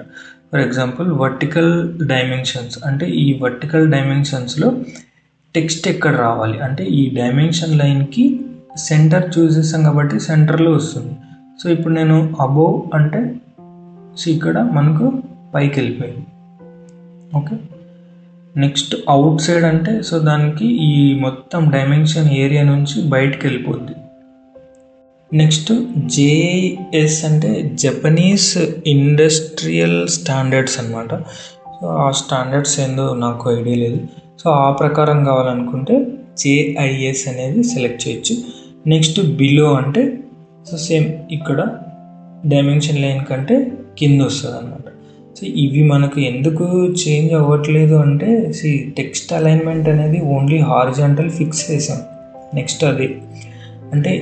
ఫర్ ఎగ్జాంపుల్ వర్టికల్ డైమెన్షన్స్, అంటే ఈ వర్టికల్ డైమెన్షన్స్లో టెక్స్ట్ ఎక్కడ రావాలి అంటే ఈ డైమెన్షన్ లైన్కి సెంటర్ చూస్ చేస్తాం కాబట్టి సెంటర్లో వస్తుంది. సో ఇప్పుడు నేను అబోవ్ అంటే సో ఇక్కడ మనకు పైకి వెళ్ళిపోయింది. ఓకే, నెక్స్ట్ అవుట్ సైడ్ అంటే సో దానికి ఈ మొత్తం డైమెన్షన్ ఏరియా నుంచి బయటికి వెళ్ళిపోద్ది. నెక్స్ట్ జేఎస్ అంటే జపనీస్ ఇండస్ట్రియల్ స్టాండర్డ్స్ అనమాట. సో ఆ స్టాండర్డ్స్ ఏందో నాకు ఐడియా లేదు. సో ఆ ప్రకారం కావాలనుకుంటే జేఐఎస్ అనేది సెలెక్ట్ చేయొచ్చు. నెక్స్ట్ బిలో అంటే సో సేమ్ ఇక్కడ డైమెన్షన్ లైన్ కంటే కింద వస్తుంది అనమాట. సో ఇవి మనకు ఎందుకు చేంజ్ అవ్వట్లేదు అంటే టెక్స్ట్ అలైన్మెంట్ అనేది ఓన్లీ హారిజాంటల్ ఫిక్స్ చేసాం. నెక్స్ట్ అది అంటే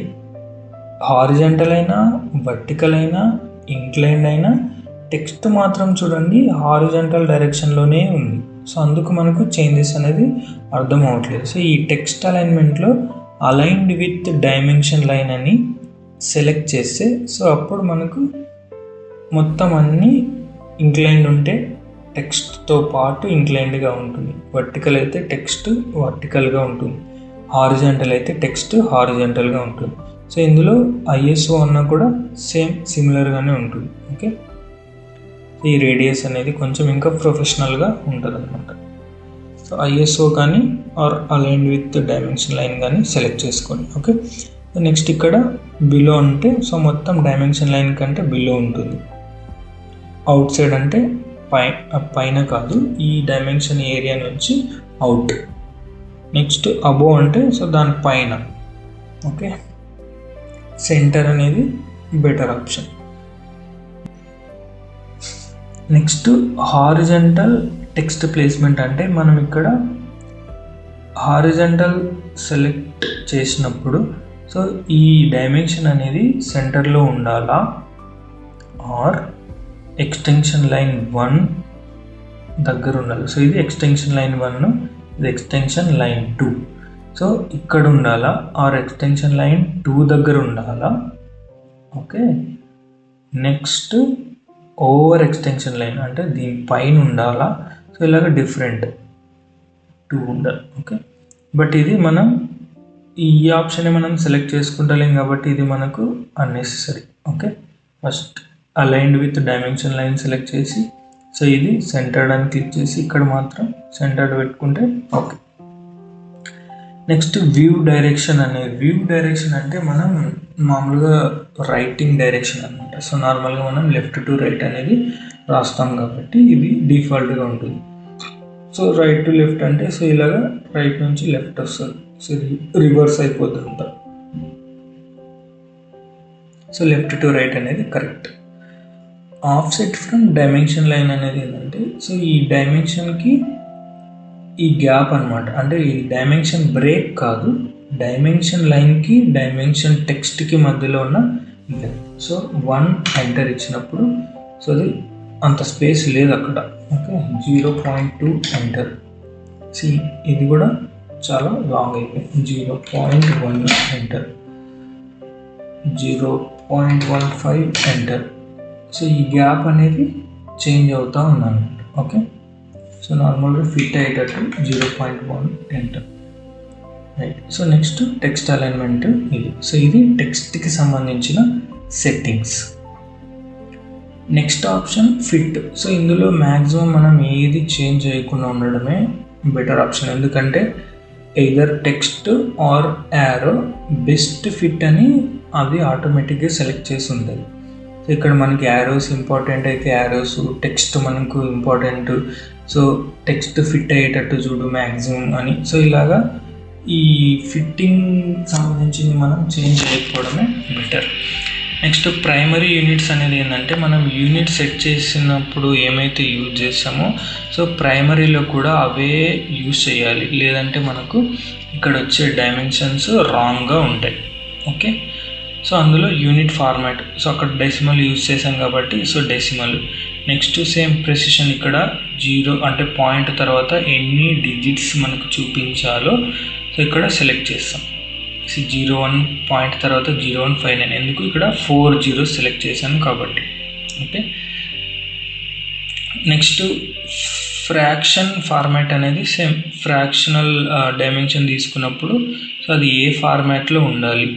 హారిజాంటల్ అయినా వర్టికల్ అయినా ఇంక్లైన్డ్ అయినా టెక్స్ట్ మాత్రం చూడండి హారిజాంటల్ డైరెక్షన్లోనే ఉంది. సో అందుకు మనకు చేంజెస్ అనేది అర్థం అవ్వట్లేదు. సో ఈ టెక్స్ట్ అలైన్మెంట్లో అలైన్డ్ విత్ డైమెన్షన్ లైన్ అని సెలెక్ట్ చేస్తే సో అప్పుడు మనకు మొత్తం అన్నీ ఇంక్లైన్డ్ ఉంటే టెక్స్ట్తో పాటు ఇంక్లైన్డ్గా ఉంటుంది. వర్టికల్ అయితే టెక్స్ట్ వర్టికల్గా ఉంటుంది, హారిజాంటల్ అయితే టెక్స్ట్ హారిజాంటల్గా ఉంటుంది. సో ఇందులో ఐఎస్ఓ అన్నా కూడా సేమ్ సిమిలర్గానే ఉంటుంది. ఓకే, ఈ రేడియస్ అనేది కొంచెం ఇంకా ప్రొఫెషనల్గా ఉంటుంది అనమాట. సో ఐఎస్ఓ కానీ or aligned with dimension line కానీ సెలెక్ట్ చేసుకోండి. ఓకే, నెక్స్ట్ ఇక్కడ బిలో అంటే సో మొత్తం డైమెన్షన్ లైన్ కంటే బిలో ఉంటుంది. అవుట్ సైడ్ అంటే పైన కాదు, ఈ డైమెన్షన్ ఏరియా నుంచి అవుట్. నెక్స్ట్ అబోవ్ అంటే సో దాని పైన. ఓకే, సెంటర్ అనేది better option. Next horizontal text placement, అంటే మనం ఇక్కడ హారిజాంటల్ సెలెక్ట్ చేసినప్పుడు సో ఈ డైమెన్షన్ అనేది సెంటర్లో ఉండాలా ఆర్ ఎక్స్టెన్షన్ లైన్ 1 దగ్గర ఉండాలి. సో ఇది ఎక్స్టెన్షన్ లైన్ 1, ఇది ఎక్స్టెన్షన్ లైన్ 2. సో ఇక్కడ ఉండాలా ఆర్ ఎక్స్టెన్షన్ లైన్ 2 దగ్గర ఉండాలా. Okay, next over extension line అంటే దీని పైన ఉండాలా. సో ఇలాగ డిఫరెంట్ 2 ఉండాలి. ఓకే, బట్ ఇది మనం ఈ ఆప్షన్ మనం సెలెక్ట్ చేసుకుంటలేం కాబట్టి ఇది మనకు unnecessary. Okay, first aligned with dimension line select చేసి సో ఇది సెంటర్డ్ అని క్లిక్ చేసి ఇక్కడ మాత్రం సెంటర్డ్ పెట్టుకుంటే okay. Next view direction view direction అంటే మనం మామూలుగా రైటింగ్ డైరెక్షన్ అనమాట. సో నార్మల్గా మనం లెఫ్ట్ టు రైట్ అనేది రాస్తాం కాబట్టి ఇది డిఫాల్ట్గా ఉంటుంది. సో రైట్ టు లెఫ్ట్ అంటే సో ఇలాగా రైట్ నుంచి లెఫ్ట్ వస్తుంది. సో ఇది రివర్స్ అయిపోతుంది అంతా. సో లెఫ్ట్ టు రైట్ అనేది correct. Offset from dimension line అనేది ఏంటంటే సో ఈ డైమెన్షన్కి ఈ గ్యాప్ అనమాట. అంటే ఈ డైమెన్షన్ బ్రేక్ కాదు, డైమెన్షన్ లైన్కి డైమెన్షన్ టెక్స్ట్కి మధ్యలో ఉన్న గ్యాప్. సో 1 ఎంటర్ ఇచ్చినప్పుడు సో అది అంత స్పేస్ లేదు అక్కడ. Okay, 0.2 enter. ఇది కూడా చాలా లాంగ్ అయిపోయింది. 0.1 ఎంటర్, 0.15 ఎంటర్. సో ఈ గ్యాప్ అనేది చేంజ్ అవుతూ ఉన్నాను. ఓకే, సో నార్మల్గా ఫిట్ అయ్యేటట్టు 0.1 enter. Right. So next text alignment ఇది. సో ఇది టెక్స్ట్కి సంబంధించిన settings. Next option fit. So ఇందులో మ్యాక్సిమం మనం ఏది చేంజ్ చేయకుండా ఉండడమే బెటర్ ఆప్షన్. ఎందుకంటే either text are arrow best fit అని అది ఆటోమేటిక్గా సెలెక్ట్ చేసి ఉంటుంది. సో ఇక్కడ మనకి యారోస్ ఇంపార్టెంట్ అయితే యారోస్, టెక్స్ట్ మనకు ఇంపార్టెంట్, సో టెక్స్ట్ ఫిట్ అయ్యేటట్టు చూడు మ్యాక్సిమం అని. సో ఇలాగా ఈ ఫిట్టింగ్ సంబంధించింది మనం చేంజ్ చేయకపోవడమే బెటర్. నెక్స్ట్ ప్రైమరీ యూనిట్స్ అనేది ఏంటంటే మనం యూనిట్ సెట్ చేసినప్పుడు ఏమైతే యూజ్ చేస్తామో సో ప్రైమరీలో కూడా అవే యూజ్ చేయాలి, లేదంటే మనకు ఇక్కడ వచ్చే డైమెన్షన్స్ రాంగ్గా ఉంటాయి. ఓకే, సో అందులో యూనిట్ ఫార్మాట్, సో అక్కడ డెసిమల్ యూజ్ చేసాం కాబట్టి so decimal. Next same precision, ఇక్కడ 0 అంటే పాయింట్ తర్వాత ఎన్ని డిజిట్స్ మనకు చూపించాలో సో ఇక్కడ సెలెక్ట్ చేస్తాం. 01 పాయింట్ తర్వాత 0159, ఎందుకు ఇక్కడ 4 జీరోస్ సెలెక్ట్ చేశాను కాబట్టి. ఓకే, నెక్స్ట్ ఫ్రాక్షన్ ఫార్మాట్ అనేది సేమ్ ఫ్రాక్షనల్ డైమెన్షన్ తీసుకున్నప్పుడు సో అది ఏ ఫార్మాట్లో ఉండాలి.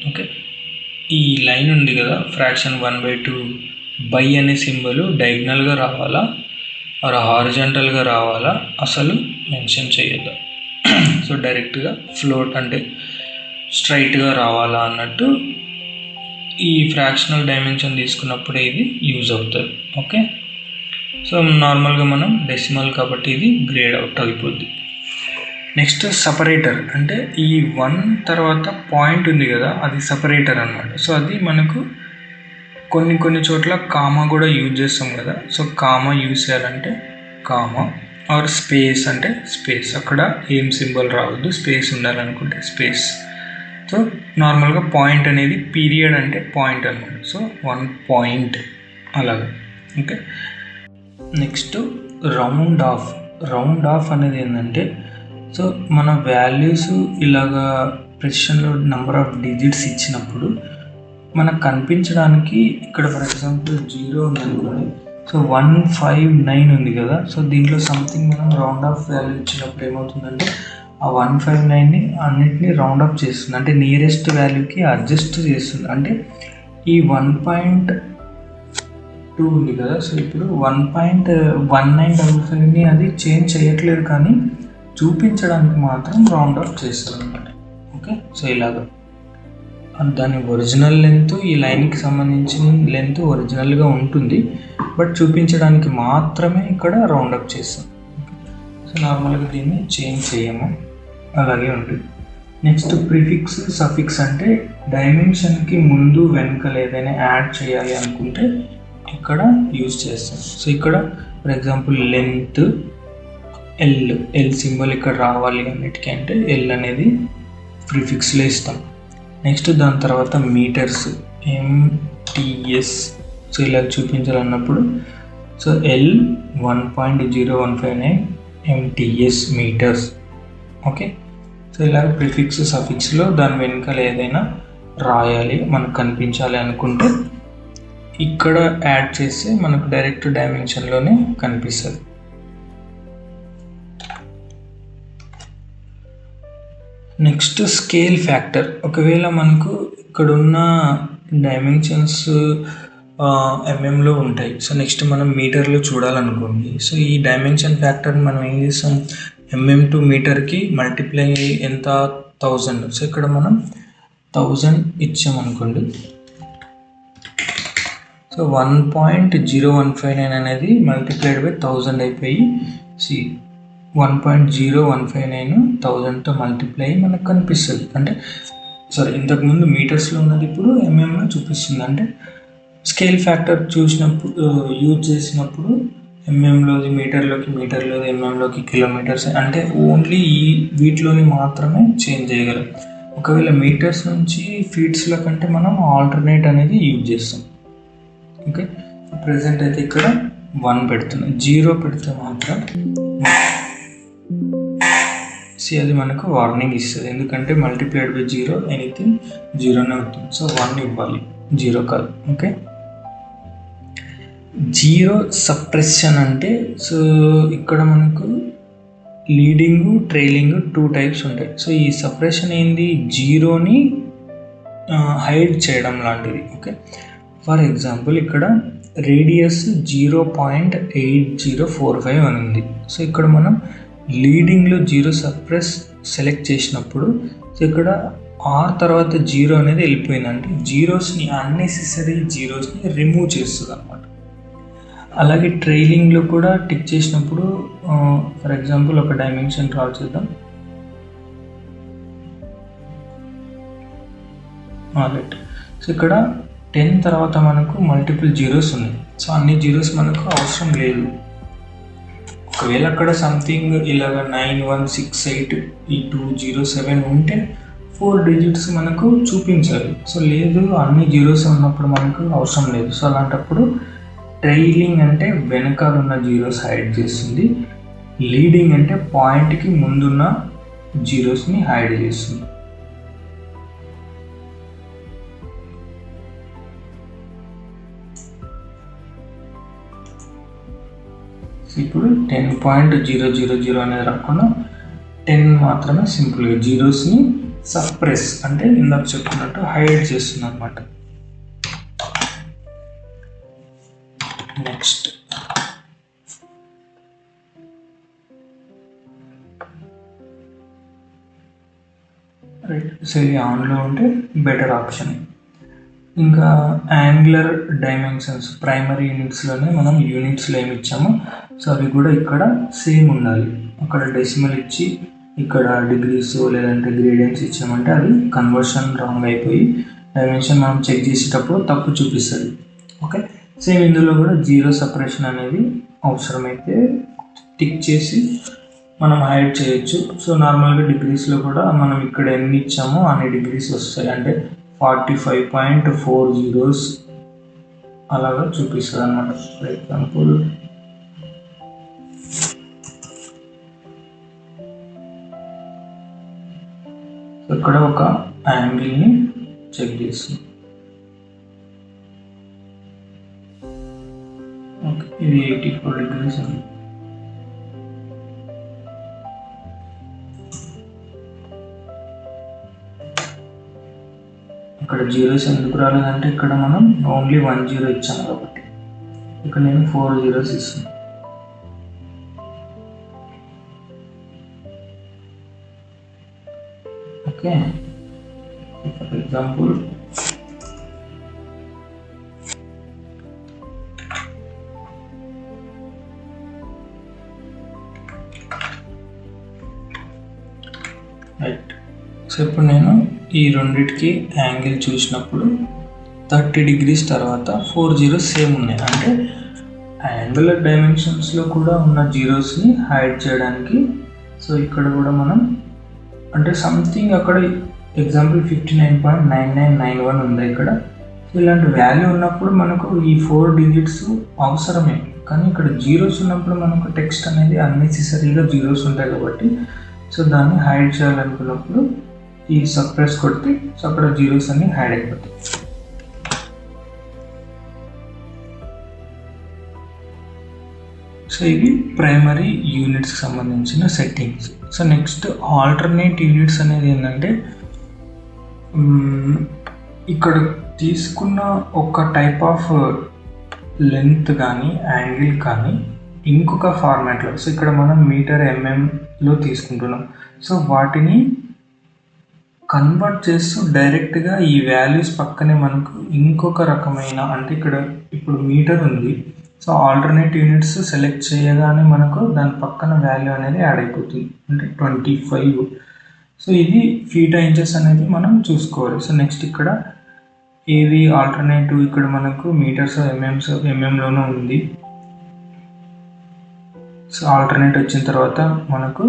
ఓకే, ఈ లైన్ ఉంది కదా ఫ్రాక్షన్ 1/2 బై అనే సింబల్ డయాగ్నల్గా రావాలా ఆర్ హారిజాంటల్గా రావాలా అసలు మెన్షన్ చేయొద్దు. సో డైరెక్ట్గా ఫ్లోట్ అంటే స్ట్రైట్గా రావాలా అన్నట్టు ఈ ఫ్రాక్షనల్ డైమెన్షన్ తీసుకున్నప్పుడే ఇది యూజ్ అవుతుంది. ఓకే, సో నార్మల్గా మనం డెసిమల్ కాబట్టి ఇది గ్రేడ్ అవుట్ అయిపోద్ది. నెక్స్ట్ సపరేటర్, అంటే ఈ 1 తర్వాత పాయింట్ ఉంది కదా అది సపరేటర్ అన్నమాట. సో అది మనకు కొన్ని చోట్ల కామా కూడా యూజ్ చేస్తాం కదా, సో కామా యూజ్ చేయాలంటే కామా ఆర్ స్పేస్ అంటే స్పేస్, అక్కడ ఏం సింబల్ రావద్దు, స్పేస్ ఉండాలనుకుంటే స్పేస్. సో నార్మల్గా పాయింట్ అనేది పీరియడ్ అంటే పాయింట్ అనమాట, సో 1 పాయింట్ అలాగా. ఓకే, నెక్స్ట్ రౌండ్ ఆఫ్ అనేది ఏంటంటే సో మన వాల్యూస్ ఇలాగా ప్రెసిషన్లో నెంబర్ ఆఫ్ డిజిట్స్ ఇచ్చినప్పుడు మనకు కనిపించడానికి ఇక్కడ ఫర్ ఎగ్జాంపుల్ 0 ఉందనుకోండి, సో 159 ఉంది కదా, సో దీంట్లో సంథింగ్ మనం రౌండ్ ఆఫ్ వాల్యూ ఇచ్చినప్పుడు ఏమవుతుందంటే ఆ 159ని అన్నిటినీ రౌండ్ ఆఫ్ చేస్తుంది, అంటే నియరెస్ట్ వాల్యూకి అడ్జస్ట్ చేస్తుంది. అంటే ఈ 1.2 ఉంది కదా, సో ఇప్పుడు 1.1955ని అది చేంజ్ చేయట్లేదు కానీ చూపించడానికి మాత్రం రౌండ్ ఆఫ్ చేస్తుంది అనమాట. ఓకే, సో ఇలాగా దాని ఒరిజినల్ లెంత్ ఈ లైన్కి సంబంధించిన లెంత్ ఒరిజినల్గా ఉంటుంది, బట్ చూపించడానికి మాత్రమే ఇక్కడ రౌండ్ అప్ చేస్తాం. సో నార్మల్గా దీన్ని చేంజ్ చేయము, అలాగే ఉంటుంది. నెక్స్ట్ ప్రిఫిక్స్ సఫిక్స్, అంటే డైమెన్షన్కి ముందు వెనకాల ఏదైనా యాడ్ చేయాలి అనుకుంటే ఇక్కడ యూజ్ చేస్తాం. సో ఇక్కడ for example length L symbol ఇక్కడ రావాలి అన్నిటికీ అంటే ఎల్ అనేది ప్రిఫిక్స్లో ఇస్తాం. నెక్స్ట్ దాని తర్వాత మీటర్స్ MTS, సో ఇలా చూపించాలన్నప్పుడు so L 1.0159 MTS metres. Okay, so ఇలా ప్రిఫిక్స్ సఫిక్స్లో దాని వెనకాల ఏదైనా రాయాలి మనకు కనిపించాలి అనుకుంటే ఇక్కడ యాడ్ చేస్తే మనకు డైరెక్ట్ డైమెన్షన్లోనే కనిపిస్తుంది. నెక్స్ట్ స్కేల్ ఫ్యాక్టర్, ఒకవేళ మనకు ఇక్కడున్న డైమెన్షన్స్ ఎంఎంలో ఉంటాయి, సో నెక్స్ట్ మనం మీటర్లో చూడాలనుకోండి, సో ఈ డైమెన్షన్ ఫ్యాక్టర్ని మనం ఏం చేస్తాం, ఎంఎం టు మీటర్కి మల్టిప్లై ఎంత 1000, సో ఇక్కడ మనం 1000 ఇచ్చామనుకోండి, సో 1.0159 అనేది మల్టిప్లైడ్ బై 1000 అయిపోయి 1.0159 1000తో మల్టిప్లై మనకు కనిపిస్తుంది. అంటే సారీ, ఇంతకుముందు మీటర్స్లో ఉన్నది ఇప్పుడు ఎంఎంలో చూపిస్తుంది. అంటే స్కేల్ ఫ్యాక్టర్ చూసినప్పుడు యూజ్ చేసినప్పుడు ఎంఎంలోది మీటర్లోది ఎంఎంలోకి కిలోమీటర్స్, అంటే ఓన్లీ ఈ వీటిలోని మాత్రమే చేంజ్ చేయగలం. ఒకవేళ మీటర్స్ నుంచి ఫీట్స్లో కంటే మనం ఆల్టర్నేట్ అనేది యూజ్ చేస్తాం. ఓకే, ప్రెసెంట్ అయితే ఇక్కడ 1 పెడుతున్నాం, 0 పెడితే మాత్రం అది మనకు వార్నింగ్ ఇస్తుంది, ఎందుకంటే మల్టిప్లైడ్ బై 0 ఎనీథింగ్ 0నే అవుతుంది. సో 1 ఇవ్వాలి, 0 కాదు. ఓకే, 0 సప్రెషన్ అంటే సో ఇక్కడ మనకు లీడింగ్ ట్రైలింగ్ 2 టైప్స్ ఉంటాయి. సో ఈ సప్రెషన్ ఏంది, 0ని హైడ్ చేయడం లాంటిది. ఓకే, ఫర్ ఎగ్జాంపుల్ ఇక్కడ రేడియస్ 0.8045 అని ఉంది, సో ఇక్కడ మనం లీడింగ్లో జీరో సప్రెస్ సెలెక్ట్ చేసినప్పుడు సో ఇక్కడ ఆర్ తర్వాత జీరో అనేది వెళ్ళిపోయిందంటే జీరోస్ని అన్నెసెసరీ జీరోస్ని రిమూవ్ చేస్తుంది అనమాట. అలాగే ట్రైలింగ్లో కూడా టిక్ చేసినప్పుడు ఫర్ ఎగ్జాంపుల్ ఒక డైమెన్షన్ డ్రా చేద్దాం. రైట్, సో ఇక్కడ 10 తర్వాత మనకు మల్టిపుల్ జీరోస్ ఉన్నాయి. సో అన్ని జీరోస్ మనకు అవసరం లేదు. ఒకవేళ అక్కడ సంథింగ్ ఇలాగ 9168 ఈ 207 ఉంటే 4 డిజిట్స్ మనకు చూపించాలి. సో లేదు, అన్ని జీరోస్ ఉన్నప్పుడు మనకు అవసరం లేదు. సో అలాంటప్పుడు ట్రైలింగ్ అంటే వెనకాల ఉన్న జీరోస్ హైడ్ చేస్తుంది, లీడింగ్ అంటే పాయింట్కి ముందున్న జీరోస్ని హైడ్ చేస్తుంది. ఇప్పుడు 10.000 అనేది రాకుండా 10 మాత్రమే సింపుల్గా జీరోస్ని సప్రెస్ అంటే ఇందాక చెప్పుకున్నట్టు హైడ్ చేస్తుంది అనమాట. నెక్స్ట్ రైట్, సో ఇది ఆన్లో ఉంటే బెటర్ ఆప్షన్. ఇంకా యాంగులర్ డైమెన్షన్స్ ప్రైమరీ యూనిట్స్లోనే మనం యూనిట్స్లో ఏమి ఇచ్చామో సో అవి కూడా ఇక్కడ సేమ్ ఉండాలి. అక్కడ డెసిమల్ ఇచ్చి ఇక్కడ డిగ్రీస్ లేదంటే గ్రేడియన్స్ ఇచ్చామంటే అది కన్వర్షన్ రాంగ్ అయిపోయి డైమెన్షన్ మనం చెక్ చేసేటప్పుడు తప్పు చూపిస్తుంది. ఓకే, సేమ్ ఇందులో కూడా జీరో సపరేషన్ అనేది అవసరమైతే టిక్ చేసి మనం హైడ్ చేయొచ్చు. సో నార్మల్గా డిగ్రీస్లో కూడా మనం ఇక్కడ ఎన్ని ఇచ్చామో అన్ని డిగ్రీస్ వస్తాయి, అంటే 45.40 అలాగా చూపిస్తుంది అన్నమాట. ఫర్ ఎగ్జాంపుల్ ఇక్కడ ఒక యాంగిల్ని చెక్ చేస్తుంది. ఓకే, ఇది 84 డిగ్రీస్ ఉంది. ఇక్కడ జీరోస్ ఎందుకు రాలేదంటే ఇక్కడ మనం ఓన్లీ 1 జీరో ఇచ్చాము కాబట్టి ఇక్కడ నేను 4 జీరోస్ ఇస్తున్నాను. Okay, for example right, so ఇప్పుడు నేను ఈ రెండిటికి యాంగిల్ చూసినప్పుడు 30 డిగ్రీస్ తర్వాత 4 జీరోస్ సేమ్ ఉన్నాయి. అంటే యాంగులర్ డైమెన్షన్స్లో కూడా ఉన్న జీరోస్ని హైడ్ చేయడానికి సో ఇక్కడ కూడా మనం అంటే సంథింగ్ అక్కడ ఎగ్జాంపుల్ 59.9991 ఉంది ఇక్కడ. సో ఇలాంటి వాల్యూ ఉన్నప్పుడు మనకు ఈ 4 డిజిట్స్ అవసరమే, కానీ ఇక్కడ జీరోస్ ఉన్నప్పుడు మనకు టెక్స్ట్ అనేది అన్నెసెసరీగా జీరోస్ ఉంటాయి కాబట్టి సో దాన్ని హైడ్ చేయాలనుకున్నప్పుడు ఈ సప్రెస్ కొడితే సో అక్కడ జీరోస్ అన్ని హైడ్ అయిపోతాయి. సో ఇవి ప్రైమరీ యూనిట్స్కి సంబంధించిన settings. So next alternate units అనేది ఏంటంటే ఇక్కడ తీసుకున్న ఒక టైప్ ఆఫ్ లెంత్ కానీ యాంగిల్ కానీ ఇంకొక ఫార్మాట్లో సో ఇక్కడ మనం మీటర్ ఎంఎంలో తీసుకుంటున్నాం. సో వాటిని కన్వర్ట్ చేస్తూ డైరెక్ట్గా ఈ వాల్యూస్ పక్కనే మనకు ఇంకొక రకమైన అంటే ఇక్కడ ఇప్పుడు మీటర్ ఉంది. సో ఆల్టర్నేట్ యూనిట్స్ సెలెక్ట్ చేయగానే మనకు దాని పక్కన వాల్యూ అనేది యాడ్ అయిపోతుంది, అంటే 25. సో ఇది ఫీట్ ఇంచెస్ అనేది మనం చూసుకోవాలి. సో నెక్స్ట్ ఇక్కడ ఏది ఆల్టర్నేటివ్ ఇక్కడ మనకు మీటర్స్ ఎంఎంలోనే ఉంది. సో ఆల్టర్నేట్ వచ్చిన తర్వాత మనకు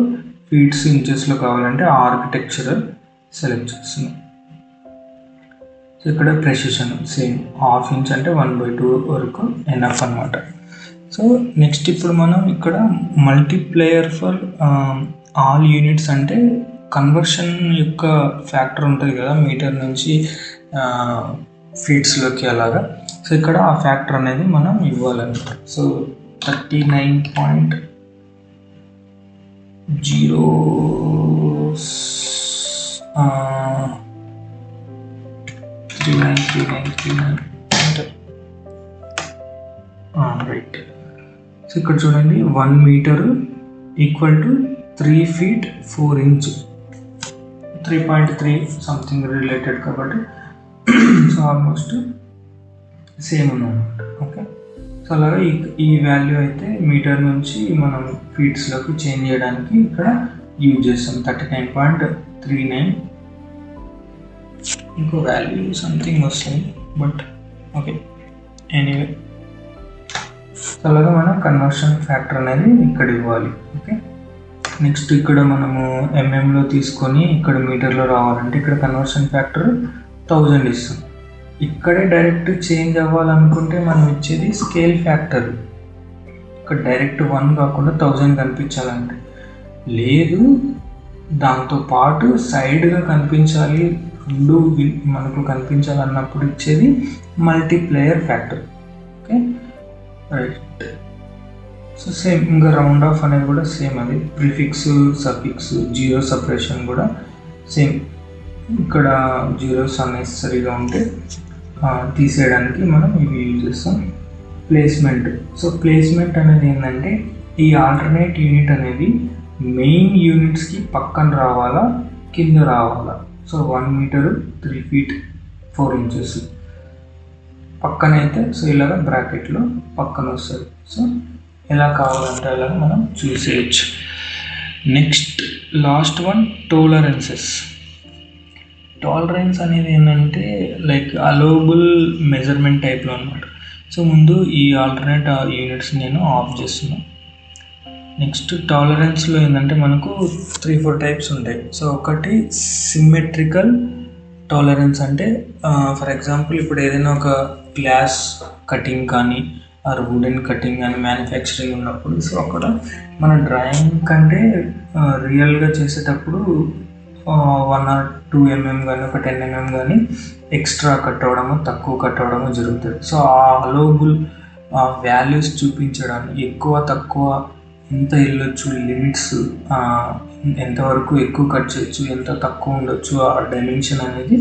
ఫీట్స్ ఇంచెస్లో కావాలంటే ఆర్కిటెక్చరల్ సెలెక్ట్ చేస్తున్నాం. సో ఇక్కడ ప్రెసిషన్ సేమ్ 1/2 ఇంచ్ అంటే 1/2 వరకు ఎనఫ్ అనమాట. సో నెక్స్ట్ ఇప్పుడు మనం ఇక్కడ మల్టీప్లేయర్ ఫర్ ఆల్ యూనిట్స్ అంటే కన్వర్షన్ యొక్క ఫ్యాక్టర్ ఉంటుంది కదా మీటర్ నుంచి ఫీట్స్లోకి అలాగా. సో ఇక్కడ ఆ ఫ్యాక్టర్ అనేది మనం ఇవ్వాలన్నమాట. So 39.0 3939 right. సో ఇక్కడ చూడండి 1 metre equal to 3 feet 4 inch 3.3 something related కాబట్టి సో ఆల్మోస్ట్ సేమ్ ఉన్నమాట. ఓకే, సో అలాగే ఈ వాల్యూ అయితే మీటర్ నుంచి మనం ఫీట్స్లోకి చేంజ్ చేయడానికి ఇక్కడ యూజ్ చేస్తాం. 39.39 ఇంకో వాల్యూ సంథింగ్ వస్తుంది బట్ ఓకే ఎనీవే. సో అలాగే మనం కన్వర్షన్ ఫ్యాక్టర్ అనేది ఇక్కడ ఇవ్వాలి. ఓకే, నెక్స్ట్ ఇక్కడ మనము ఎంఎంలో తీసుకొని ఇక్కడ మీటర్లో రావాలంటే ఇక్కడ కన్వర్షన్ ఫ్యాక్టర్ 1000 ఇస్తాం. ఇక్కడే డైరెక్ట్ చేంజ్ అవ్వాలనుకుంటే మనం ఇచ్చేది స్కేల్ ఫ్యాక్టర్. ఇక్కడ డైరెక్ట్ 1 కాకుండా 1000 కనిపించాలంటే, లేదు దాంతోపాటు సైడ్గా కనిపించాలి, రెండు మనకు కనిపించాలన్నప్పుడు ఇచ్చేది multiplayer factor. Okay right. So same ఇంకా రౌండ్ ఆఫ్ అనేది కూడా సేమ్, అది ప్రిఫిక్స్ సఫిక్స్ జీరో సపరేషన్ కూడా సేమ్. ఇక్కడ జీరోస్ అన్నెసరీగా ఉంటే తీసేయడానికి మనం ఇవి యూజ్ చేస్తాం. ప్లేస్మెంట్. సో ప్లేస్మెంట్ అనేది ఏంటంటే ఈ ఆల్టర్నేట్ యూనిట్ అనేది మెయిన్ యూనిట్స్కి పక్కన రావాలా కింద రావాలా. సో 1 మీటర్ 3 feet 4 inches పక్కనైతే సో ఇలాగ బ్రాకెట్లో పక్కన వస్తుంది. సో ఎలా కావాలంటే అలాగ మనం చూసేయచ్చు. Next last one tolerances. Tolerance అనేది ఏంటంటే లైక్ అలోబుల్ మెజర్మెంట్ టైప్లో అనమాట. సో ముందు ఈ ఆల్టర్నేట్ యూనిట్స్ నేను ఆఫ్ చేస్తున్నాను. నెక్స్ట్ టాలరెన్స్లో ఏంటంటే మనకు 3-4 టైప్స్ ఉంటాయి. సో ఒకటి సిమ్మెట్రికల్ టాలరెన్స్, అంటే ఫర్ ఎగ్జాంపుల్ ఇప్పుడు ఏదైనా ఒక గ్లాస్ కటింగ్ కానీ ఆర్ వుడెన్ కటింగ్ కానీ మ్యానుఫ్యాక్చరింగ్ ఉన్నప్పుడు సో అక్కడ మన డ్రాయింగ్ కంటే రియల్గా చేసేటప్పుడు 1 or 2 mm కానీ ఒక 10 mm కానీ ఎక్స్ట్రా కట్ అవ్వడము తక్కువ కట్ అవ్వడము జరుగుతుంది. సో ఆ అలోబుల్ వాల్యూస్ చూపించడానికి ఎక్కువ తక్కువ ఎంత వెళ్ళొచ్చు, లిమిట్స్ ఎంతవరకు ఎక్కువ కట్ చేయొచ్చు, ఎంత తక్కువ ఉండొచ్చు, ఆ డైమెన్షన్ అనేది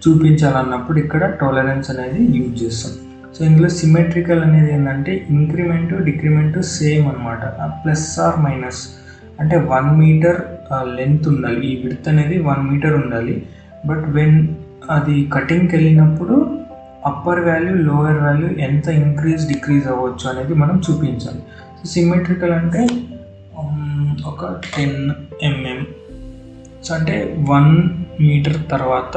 చూపించాలన్నప్పుడు ఇక్కడ టాలరెన్స్ అనేది యూజ్ చేస్తాం. సో ఇందులో సిమెట్రికల్ అనేది ఏంటంటే ఇంక్రిమెంట్ డిక్రిమెంట్ సేమ్ అనమాట. ప్లస్ ఆర్ మైనస్ అంటే 1 మీటర్ లెంత్ ఉండాలి, ఈ విడ్త్ అనేది 1 మీటర్ ఉండాలి. బట్ వెన్ అది కటింగ్కి వెళ్ళినప్పుడు అప్పర్ వాల్యూ లోవర్ వాల్యూ ఎంత ఇంక్రీజ్ డిక్రీజ్ అవ్వచ్చు అనేది మనం చూపించాలి. సిమెట్రికల్ అంటే ఒక 10 mm. సో అంటే 1 మీటర్ తర్వాత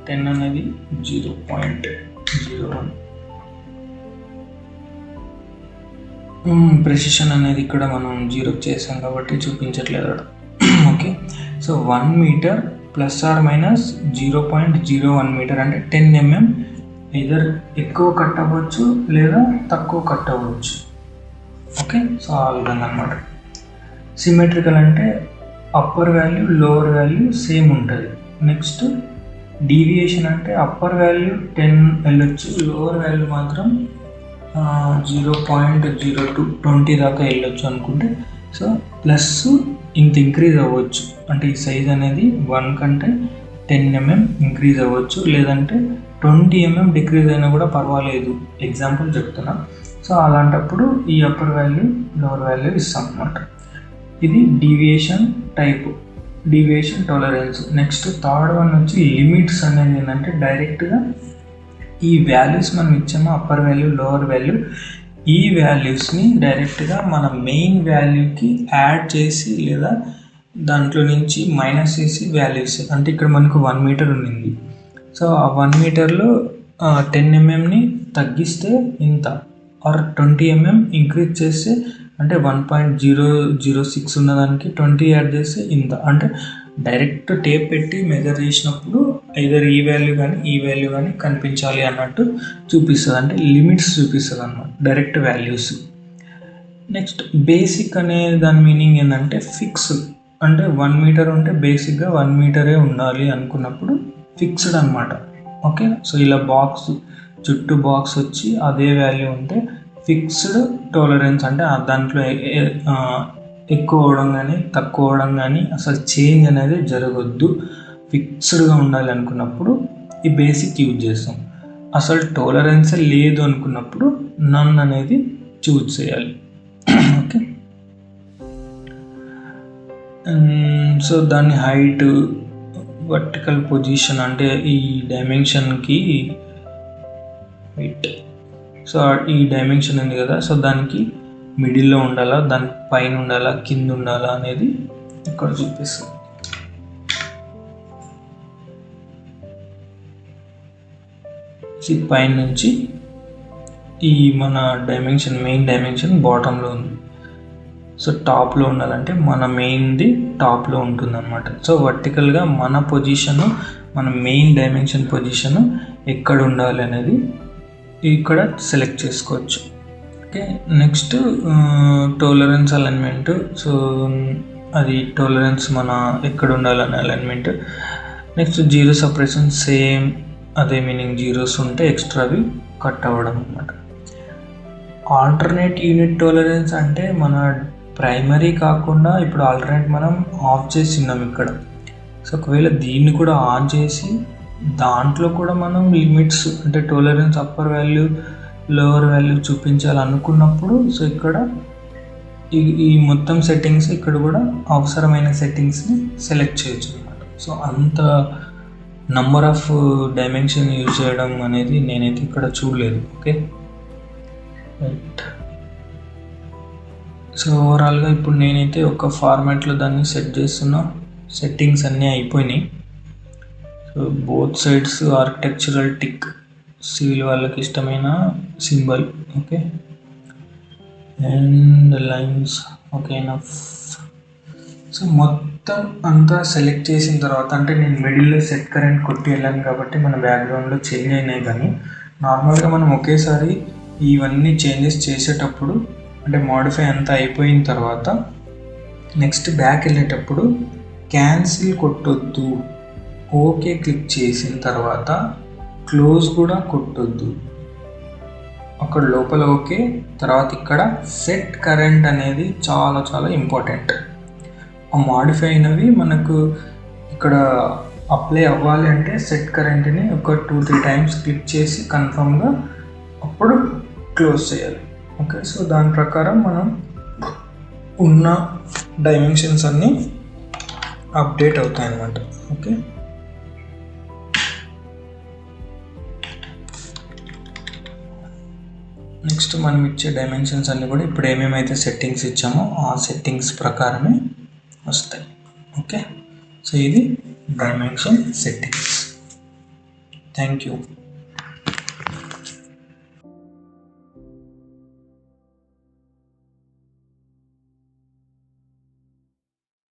10 అనేది 0.01. ప్రెసిషన్ అనేది ఇక్కడ మనం 0 చేసాం కాబట్టి చూపించట్లేదు. Okay, so 1 metre plus or minus 0.01 metre అంటే 10 mm. ఇదర్ ఎక్కువ కట్ అవ్వచ్చు లేదా తక్కువ కట్ అవ్వచ్చు. ఓకే, సో ఆ విధంగా అనమాట. సిమెట్రికల్ అంటే upper value lower value same ఉంటుంది. నెక్స్ట్ డీవియేషన్ అంటే అప్పర్ వాల్యూ 10 వెళ్ళొచ్చు, లోవర్ వాల్యూ మాత్రం 0.02 20 దాకా వెళ్ళొచ్చు అనుకుంటే సో ప్లస్ ఇంత ఇంక్రీజ్ అవ్వచ్చు. అంటే ఈ సైజ్ అనేది 1 కంటే 10 mm ఇంక్రీజ్ అవ్వచ్చు, లేదంటే 20 mm డిక్రీజ్ అయినా కూడా పర్వాలేదు, ఎగ్జాంపుల్ చెప్తున్నా. సో అలాంటప్పుడు ఈ అప్పర్ వాల్యూ లోవర్ వాల్యూ ఇస్తాం అన్నమాట. ఇది deviation type, deviation tolerance. Next third one వచ్చి లిమిట్స్ అనేది ఏంటంటే డైరెక్ట్గా ఈ వాల్యూస్ మనం ఇచ్చామో అప్పర్ వాల్యూ లోవర్ వాల్యూ, ఈ వాల్యూస్ని డైరెక్ట్గా మన మెయిన్ వాల్యూకి యాడ్ చేసి లేదా దాంట్లో నుంచి మైనస్ చేసి వాల్యూస్. అంటే ఇక్కడ మనకు 1 మీటర్ ఉన్నింది, సో ఆ 1 మీటర్లో 10 mmని తగ్గిస్తే ఇంత, ఆర్ 20 mm ఇంక్రీజ్ చేస్తే అంటే 1.006 ఉన్నదానికి 20 యాడ్ చేస్తే ఇంత. అంటే డైరెక్ట్ టేప్ పెట్టి మెజర్ చేసినప్పుడు ఐదర్ ఈ వాల్యూ కానీ ఈ వాల్యూ కానీ కనిపించాలి అన్నట్టు చూపిస్తుంది. అంటే లిమిట్స్ చూపిస్తుంది అన్నమాట, డైరెక్ట్ వాల్యూస్. నెక్స్ట్ బేసిక్ అనే దాని మీనింగ్ ఏంటంటే ఫిక్స్. అంటే 1 మీటర్ ఉంటే బేసిక్గా 1 మీటరే ఉండాలి అనుకున్నప్పుడు ఫిక్స్డ్ అనమాట. ఓకే, సో ఇలా బాక్స్ చుట్టూ బాక్స్ వచ్చి అదే వాల్యూ ఉంటే ఫిక్స్డ్ టాలరెన్స్. అంటే దాంట్లో ఎక్కువ అవడం కానీ తక్కువ అవడం కానీ అసలు చేంజ్ అనేది జరగొద్దు, ఫిక్స్డ్గా ఉండాలి అనుకున్నప్పుడు ఈ బేసిక్ యూజ్ చేస్తాం. అసలు టాలరెన్స్ లేదు అనుకున్నప్పుడు నన్ అనేది చూజ్ చేయాలి. ఓకే, సో దాని హైట్, వర్టికల్ పొజిషన్ అంటే ఈ డైమెన్షన్కి వెయిట్. సో ఈ డైమెన్షన్ ఉంది కదా, సో దానికి మిడిల్లో ఉండాలా, దాని పైన ఉండాలా, కింద ఉండాలా అనేది ఇక్కడ చూపిస్తుంది. పైన నుంచి ఈ మన డైమెన్షన్, మెయిన్ డైమెన్షన్ బాటంలో ఉంది. సో టాప్లో ఉండాలంటే మన మెయిన్ది టాప్లో ఉంటుంది అనమాట. సో వర్టికల్గా మన పొజిషను, మన మెయిన్ డైమెన్షన్ పొజిషను ఎక్కడ ఉండాలి అనేది ఇక్కడ సెలెక్ట్ చేసుకోవచ్చు. Okay, next tolerance alignment. So అది టోలరెన్స్ మన ఎక్కడ ఉండాలనే alignment. Next zero separation, same అదే మీనింగ్, జీరోస్ ఉంటే ఎక్స్ట్రావి కట్ అవ్వడం అనమాట. ఆల్టర్నేట్ యూనిట్ టోలరెన్స్ అంటే మన ప్రైమరీ కాకుండా ఇప్పుడు ఆల్టర్నేట్ మనం ఆఫ్ చేసినాం ఇక్కడ. సో ఒకవేళ దీన్ని కూడా ఆన్ చేసి దాంట్లో కూడా మనం లిమిట్స్ అంటే tolerance upper value, lower value చూపించాలనుకున్నప్పుడు సో ఇక్కడ ఈ మొత్తం సెట్టింగ్స్ ఇక్కడ కూడా అవసరమైన సెట్టింగ్స్ని సెలెక్ట్ చేయొచ్చు అనమాట. సో అంత నంబర్ ఆఫ్ డైమెన్షన్ యూజ్ చేయడం అనేది నేనైతే ఇక్కడ చూడలేదు. Okay, right. సో ఓవరాల్గా ఇప్పుడు నేనైతే ఒక ఫార్మాట్లో దాన్ని సెట్ చేస్తున్నా. సెట్టింగ్స్ అన్నీ అయిపోయినాయి. So both sides architectural tick, civil వాళ్ళకి ఇష్టమైన symbol. Okay, and lines. Okay, enough. So మొత్తం అంతా సెలెక్ట్ చేసిన తర్వాత, అంటే నేను మిడిల్లో సెట్ కరెంట్ కొట్టి వెళ్ళాను కాబట్టి మన బ్యాక్గ్రౌండ్లో చేంజ్ అయినాయి. కానీ నార్మల్గా మనం ఒకేసారి ఇవన్నీ చేంజెస్ చేసేటప్పుడు అంటే మాడిఫై అంతా అయిపోయిన తర్వాత నెక్స్ట్ బ్యాక్ వెళ్ళేటప్పుడు క్యాన్సిల్ కొట్టొద్దు. ఓకే క్లిక్ చేసిన తర్వాత క్లోజ్ కూడా కొట్టొద్దు. అక్కడ లోపల ఓకే, తర్వాత ఇక్కడ సెట్ కరెంట్ అనేది చాలా చాలా ఇంపార్టెంట్. ఆ మాడిఫై అయినవి మనకు ఇక్కడ అప్లై అవ్వాలి అంటే సెట్ కరెంట్ని ఒక 2-3 టైమ్స్ క్లిక్ చేసి కన్ఫర్మ్గా అప్పుడు క్లోజ్ చేయాలి. ఓకే, సో దాని ప్రకారం మనం ఉన్న డైమెన్షన్స్ అన్నీ అప్డేట్ అవుతాయి అన్నమాట. ఓకే, నెక్స్ట్ మనం ఇచ్చే డైమెన్షన్స్ అన్నీ కూడా ఇప్పుడు ఏమేమైతే సెట్టింగ్స్ ఇచ్చామో ఆ సెట్టింగ్స్ ప్రకారమే వస్తాయి. ఓకే, సో ఇది డైమెన్షన్ సెట్టింగ్స్. Thank you.